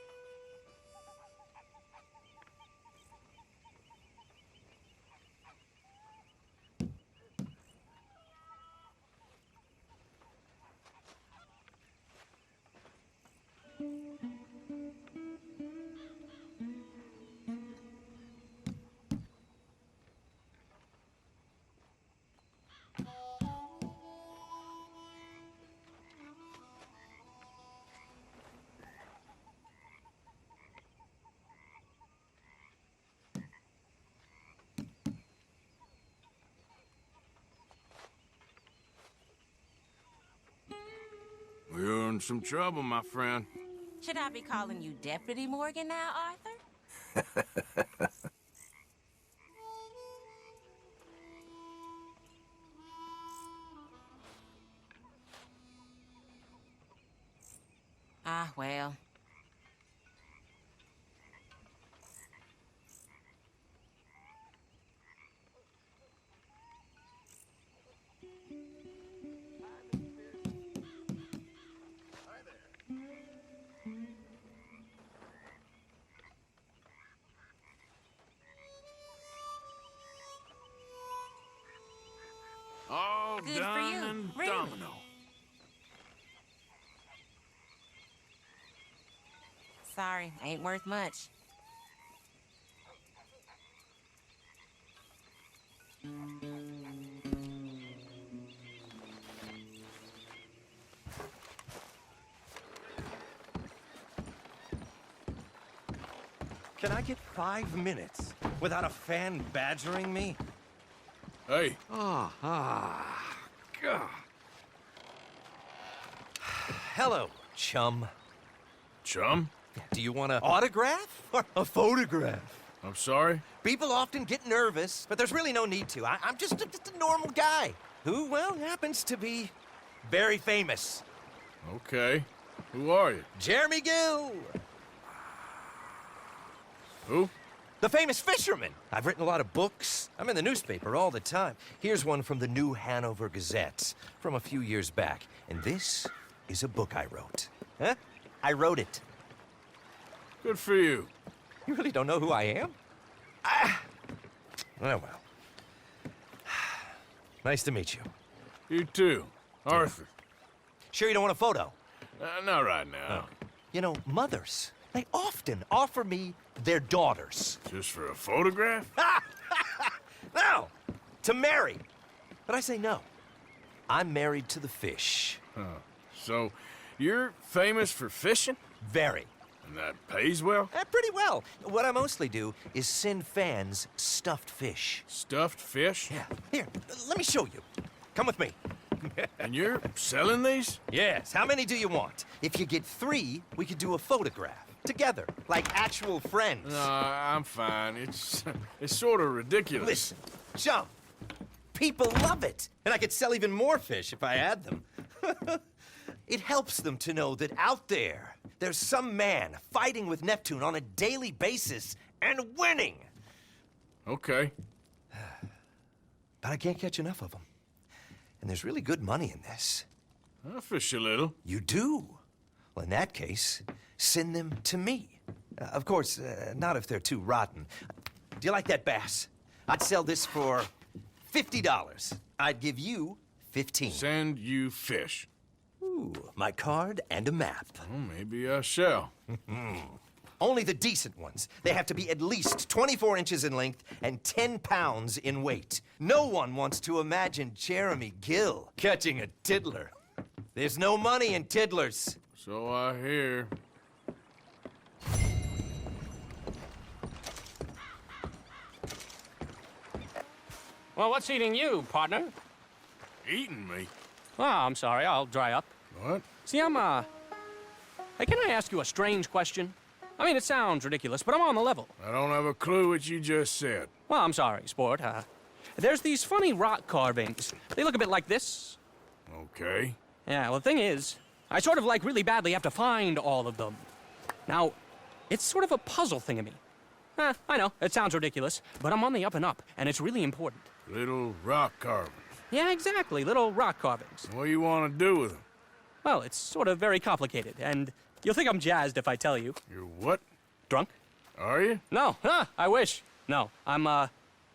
You're in some trouble, my friend. Should I be calling you Deputy Morgan now, Arthur? Ah, well. All Good done for you, and really. domino. Sorry, ain't worth much. Can I get 5 minutes without a fan badgering me? Hey. God. Hello, chum. Chum? Do you want an autograph or a photograph? I'm sorry? People often get nervous, but there's really no need to. I'm just a normal guy who, well, happens to be very famous. Okay. Who are you? Jeremy Gill. Who? The famous fisherman. I've written a lot of books. I'm in the newspaper all the time. Here's one from the New Hanover Gazette from a few years back. And this is a book I wrote. Huh? I wrote it. Good for you. You really don't know who I am? Oh, well. Nice to meet you. You too. Arthur. Sure you don't want a photo? Not right now. Oh. You know, mothers, they often offer me their daughters. Just for a photograph? No, to marry. But I say no. I'm married to the fish. Huh. So, you're famous for fishing? Very. And that pays well? Pretty well. What I mostly do is send fans stuffed fish. Stuffed fish? Yeah. Here, let me show you. Come with me. And you're selling these? Yes. How many do you want? If you get 3, we could do a photograph. Together, like actual friends. No, I'm fine. It's sort of ridiculous. Listen, chum, people love it. And I could sell even more fish if I had them. It helps them to know that out there's some man fighting with Neptune on a daily basis and winning. Okay. But I can't catch enough of them. And there's really good money in this. I'll fish a little. You do? Well, in that case, send them to me. Of course, not if they're too rotten. Do you like that bass? I'd sell this for $50. I'd give you 15. Send you fish. Ooh, my card and a map. Well, maybe I shall. Only the decent ones. They have to be at least 24 inches in length and 10 pounds in weight. No one wants to imagine Jeremy Gill catching a tiddler. There's no money in tiddlers. So I hear. Well, what's eating you, partner? Eating me? Oh, I'm sorry. I'll dry up. What? See, Hey, can I ask you a strange question? I mean, it sounds ridiculous, but I'm on the level. I don't have a clue what you just said. Well, I'm sorry, sport. There's these funny rock carvings. They look a bit like this. Okay. Yeah, well, the thing is, I sort of really badly have to find all of them. Now, it's sort of a puzzle thing of me. I know, it sounds ridiculous, but I'm on the up and up, and it's really important. Little rock carvings. Yeah, exactly, little rock carvings. What do you want to do with them? Well, it's sort of very complicated, and you'll think I'm jazzed if I tell you. You're what? Drunk? Are you? No, I wish. No, I'm,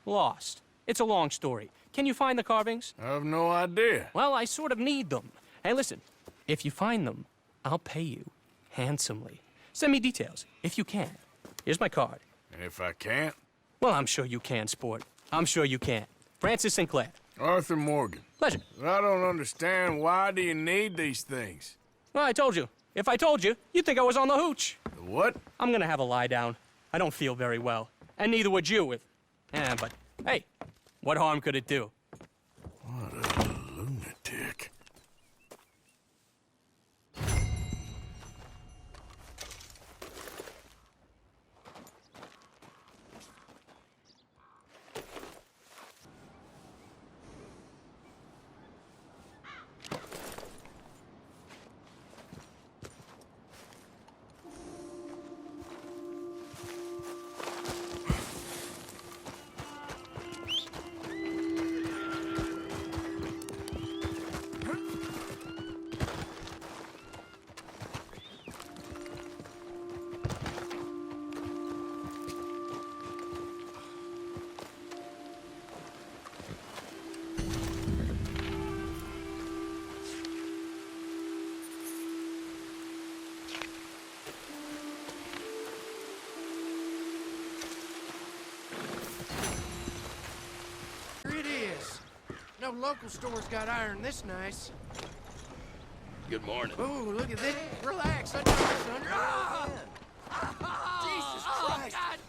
lost. It's a long story. Can you find the carvings? I have no idea. Well, I sort of need them. Hey, listen, if you find them, I'll pay you handsomely. Send me details, if you can. Here's my card. And if I can't? Well, I'm sure you can, sport. I'm sure you can. Francis Sinclair. Arthur Morgan. Pleasure. I don't understand. Why do you need these things? Well, I told you. If I told you, you'd think I was on the hooch. The what? I'm gonna have a lie down. I don't feel very well. And neither would you if... but, hey, what harm could it do? What a lunatic. No local store's got iron this nice. Good morning. Ooh, look at this. Relax. I know, son. Ah! Jesus Christ.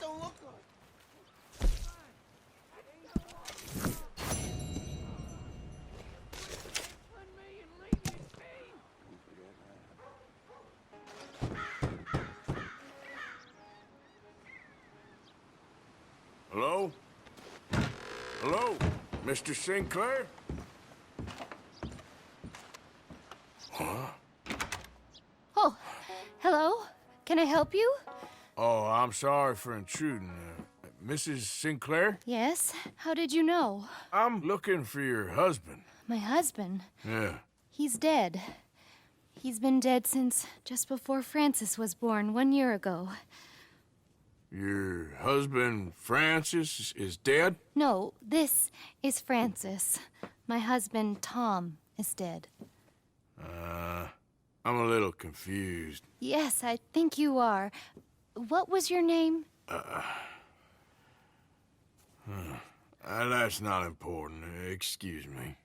don't look like. Hello? Hello? Mr. Sinclair? Huh? Oh, hello? Can I help you? Oh, I'm sorry for intruding. Mrs. Sinclair? Yes? How did you know? I'm looking for your husband. My husband? Yeah. He's dead. He's been dead since just before Francis was born 1 year ago. Your husband, Francis, is dead? No, this is Francis. My husband, Tom, is dead. I'm a little confused. Yes, I think you are. What was your name? That's not important. Excuse me.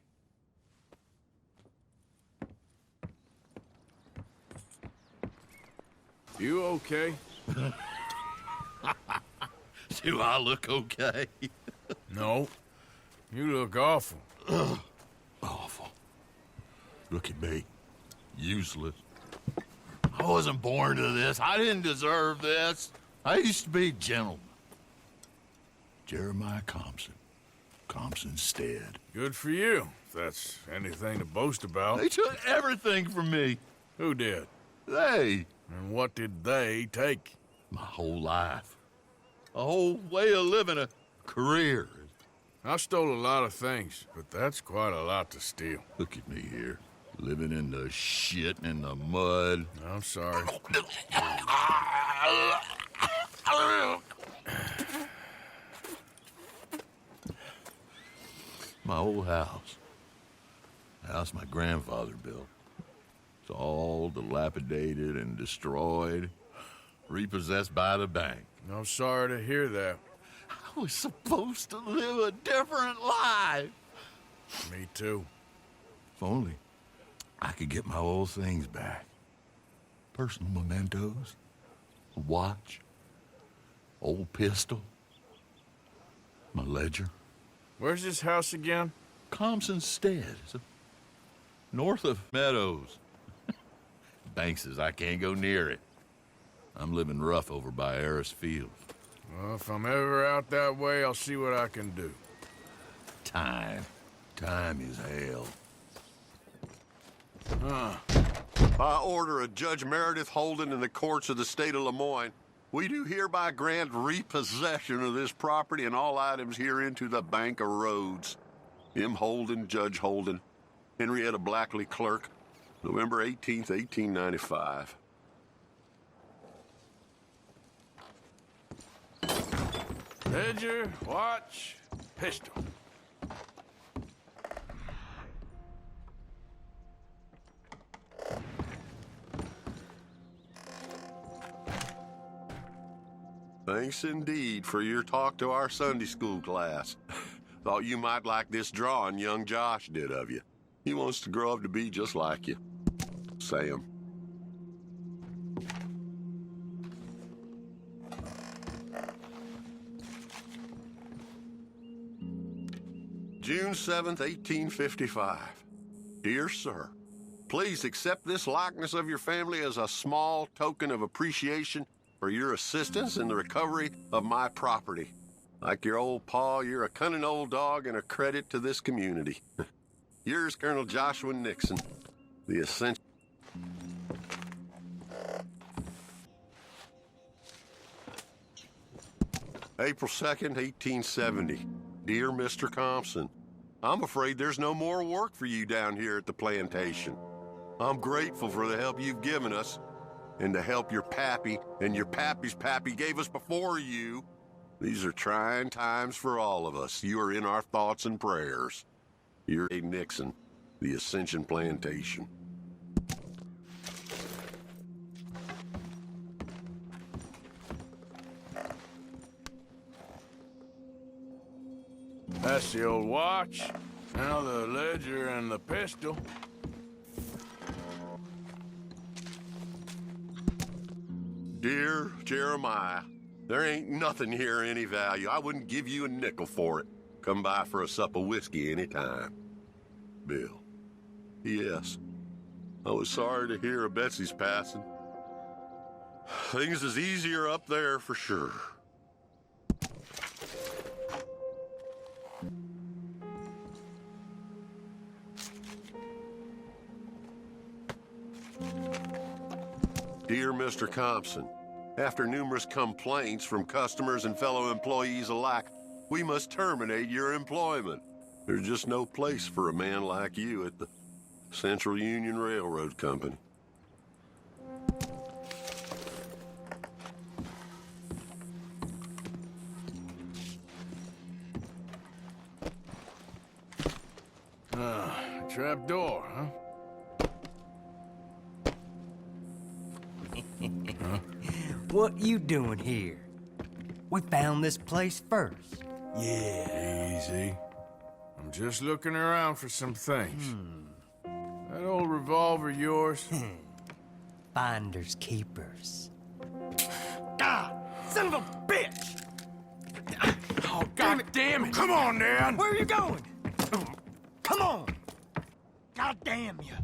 You okay? Do I look okay? No. You look awful. Awful. Look at me. Useless. I wasn't born to this. I didn't deserve this. I used to be a gentleman. Jeremiah Compson. Compson Stead. Good for you, if that's anything to boast about. They took everything from me. Who did? They. And what did they take? My whole life. A whole way of living, a career. I stole a lot of things, but that's quite a lot to steal. Look at me here, living in the shit and the mud. I'm sorry. My old house. The house my grandfather built. It's all dilapidated and destroyed, repossessed by the bank. I'm sorry to hear that. I was supposed to live a different life. Me too. If only I could get my old things back. Personal mementos, a watch, old pistol, my ledger. Where's this house again? Compson Stead. It's north of Meadows. Bank says I can't go near it. I'm living rough over by Harris Field. Well, if I'm ever out that way, I'll see what I can do. Time. Time is hell. By order of Judge Meredith Holden in the courts of the state of Lemoyne, we do hereby grant repossession of this property and all items herein to the Bank of Rhodes. M. Holden, Judge Holden. Henrietta Blackley, clerk. November 18th, 1895. Ledger, watch, pistol. Thanks indeed for your talk to our Sunday school class. Thought you might like this drawing young Josh did of you. He wants to grow up to be just like you. Sam. June 7th, 1855. Dear Sir, please accept this likeness of your family as a small token of appreciation for your assistance in the recovery of my property. Like your old pa, you're a cunning old dog and a credit to this community. Yours, Colonel Joshua Nixon, the Ascension. April 2nd, 1870. Dear Mr. Compson, I'm afraid there's no more work for you down here at the plantation. I'm grateful for the help you've given us and the help your pappy and your pappy's pappy gave us before you. These are trying times for all of us. You are in our thoughts and prayers. You're A. Nixon, the Ascension Plantation. That's the old watch. Now the ledger and the pistol. Dear Jeremiah, There ain't nothing here of any value. I wouldn't give you a nickel for it. Come by for a sup of whiskey anytime. Bill. P.S. I was sorry to hear of Betsy's passing. Things is easier up there for sure. Dear Mr. Compson, after numerous complaints from customers and fellow employees alike, we must terminate your employment. There's just no place for a man like you at the Central Union Railroad Company. Trap door, huh? What you doing here? We found this place first. Yeah. Easy. I'm just looking around for some things. That old revolver yours? Finders keepers. Ah! Son of a bitch! Oh, God damn it! Come on, Dan! Where are you going? Come on! God damn you!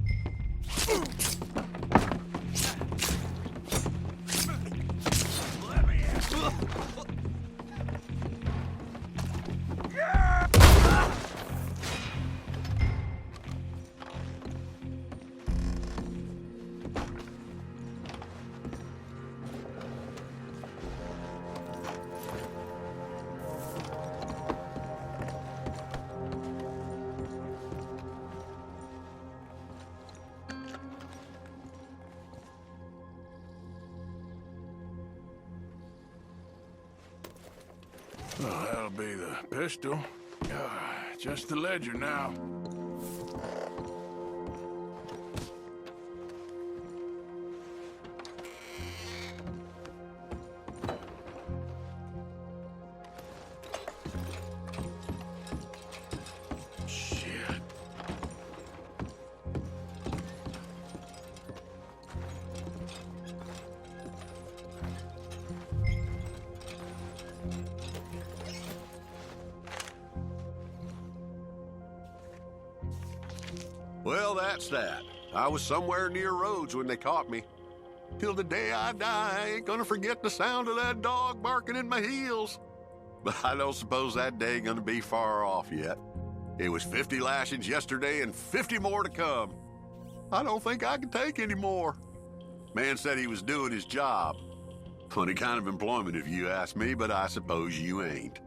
Oh, that'll be the pistol. Just the ledger now. Well, that's that. I was somewhere near Rhodes when they caught me. Till the day I die, I ain't gonna forget the sound of that dog barking in my heels. But I don't suppose that day ain't gonna be far off yet. It was 50 lashings yesterday and 50 more to come. I don't think I can take any more. Man said he was doing his job. Funny kind of employment if you ask me, but I suppose you ain't.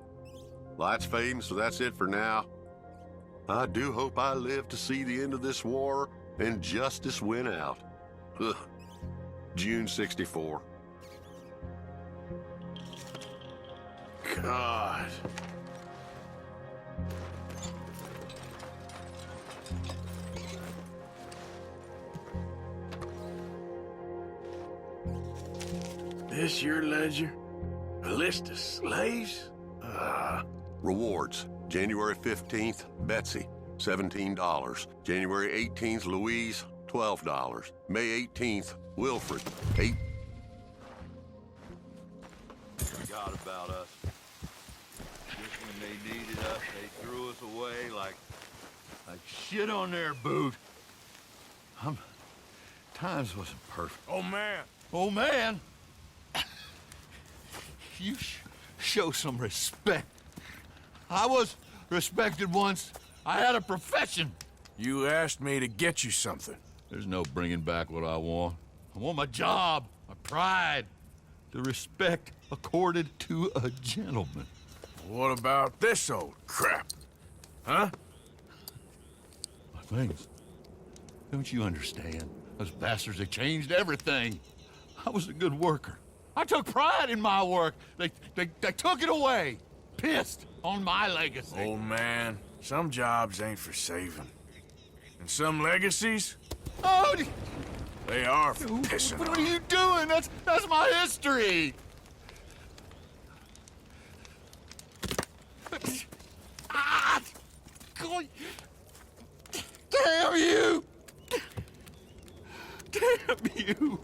Light's fading, so that's it for now. I do hope I live to see the end of this war and justice win out. Ugh. June 64. God. This your ledger? A list of slaves? Rewards. January 15th, Betsy, $17. January 18th, Louise, $12. May 18th, Wilfred, $8. Forgot about us. Just when they needed us, they threw us away like shit on their boot. Times wasn't perfect. Oh, man. Oh, man! You show some respect. I was respected once. I had a profession. You asked me to get you something. There's no bringing back what I want. I want my job, my pride, the respect accorded to a gentleman. What about this old crap? Huh? My things. Don't you understand? Those bastards have changed everything. I was a good worker. I took pride in my work. They took it away. Pissed on my legacy. Old man, some jobs ain't for saving. And some legacies, Oh, they are for pissing what on. are you doing? That's my history. Ah! Damn you! Damn you!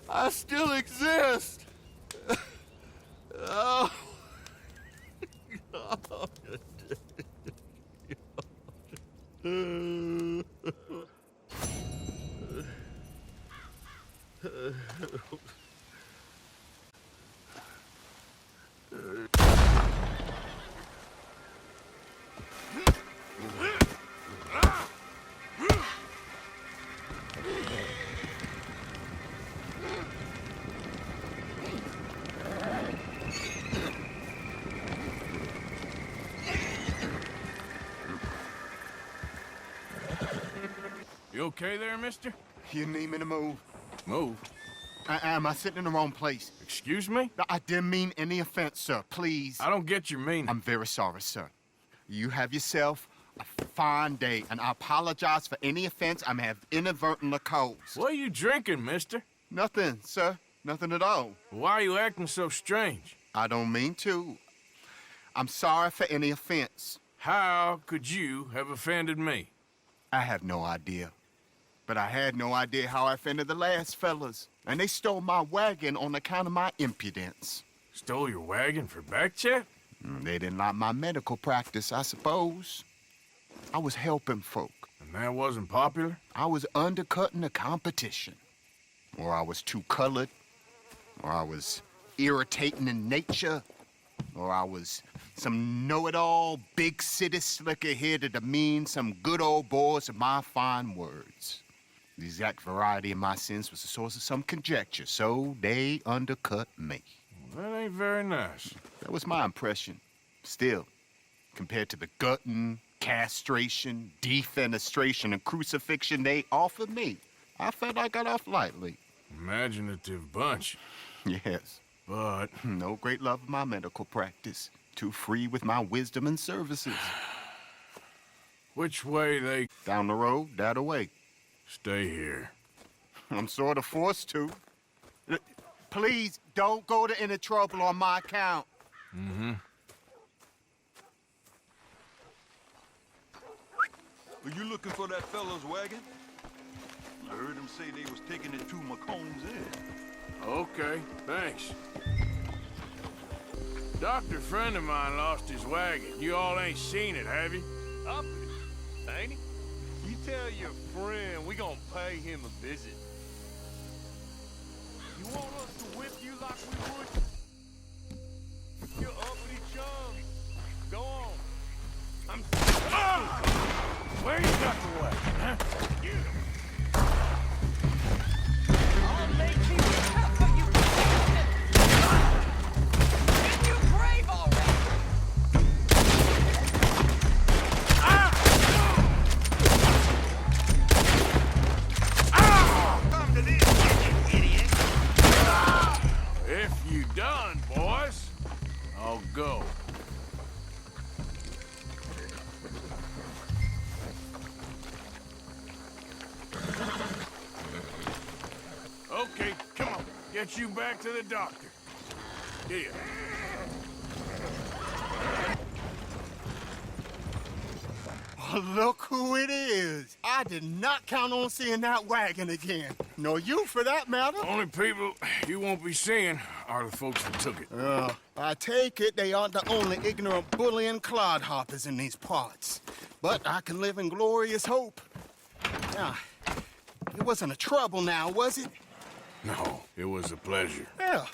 I still exist. Oh. You okay there, mister? You need me to move? Move? Am I sitting in the wrong place? Excuse me? I didn't mean any offense, sir. Please. I don't get your meaning. I'm very sorry, sir. You have yourself a fine day, and I apologize for any offense I may have inadvertently caused. What are you drinking, mister? Nothing, sir. Nothing at all. Why are you acting so strange? I don't mean to. I'm sorry for any offense. How could you have offended me? I have no idea. But I had no idea how I offended the last fellas. And they stole my wagon on account of my impudence. Stole your wagon for back check? They didn't like my medical practice, I suppose. I was helping folk. And that wasn't popular? I was undercutting the competition. Or I was too colored. Or I was irritating in nature. Or I was some know-it-all, big city slicker here to demean some good old boys of my fine words. The exact variety of my sins was the source of some conjecture, so they undercut me. Well, that ain't very nice. That was my impression. Still, compared to the gutting, castration, defenestration, and crucifixion they offered me, I felt I got off lightly. Imaginative bunch. Yes. But no great love of my medical practice. Too free with my wisdom and services. Which way they... Down the road, that away. Stay here. I'm sort of forced to. Please, don't go to any trouble on my account. Mm-hmm. Are you looking for that fellow's wagon? I heard him say they was taking it to McComb's Inn. Okay, thanks. Doctor friend of mine lost his wagon. You all ain't seen it, have you? Up it, ain't he? You tell your friend we gonna pay him a visit. You want us to whip you like we would? You uppity chum. Go on. I'm... Where you got the wagon, huh? I'll make you tough for you. Get you brave already. Come to this, idiot. If you done, boys, I'll go. Okay, come on. Get you back to the doctor. Here. Oh, look who it is. I did not count on seeing that wagon again. Nor you, for that matter. Only people you won't be seeing are the folks that took it. I take it they aren't the only ignorant bullying clodhoppers in these parts. But I can live in glorious hope. Now, it wasn't a trouble now, was it? No, it was a pleasure. Well,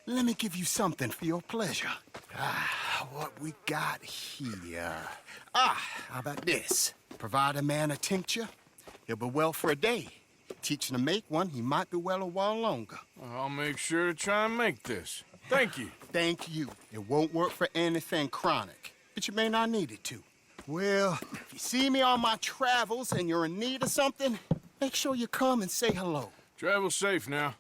let me give you something for your pleasure. What we got here? How about this? Provide a man a tincture, he'll be well for a day. Teach him to make one, he might be well a while longer. I'll make sure to try and make this. Thank you. Thank you. It won't work for anything chronic, but you may not need it to. Well, if you see me on my travels and you're in need of something, make sure you come and say hello. Travel safe now.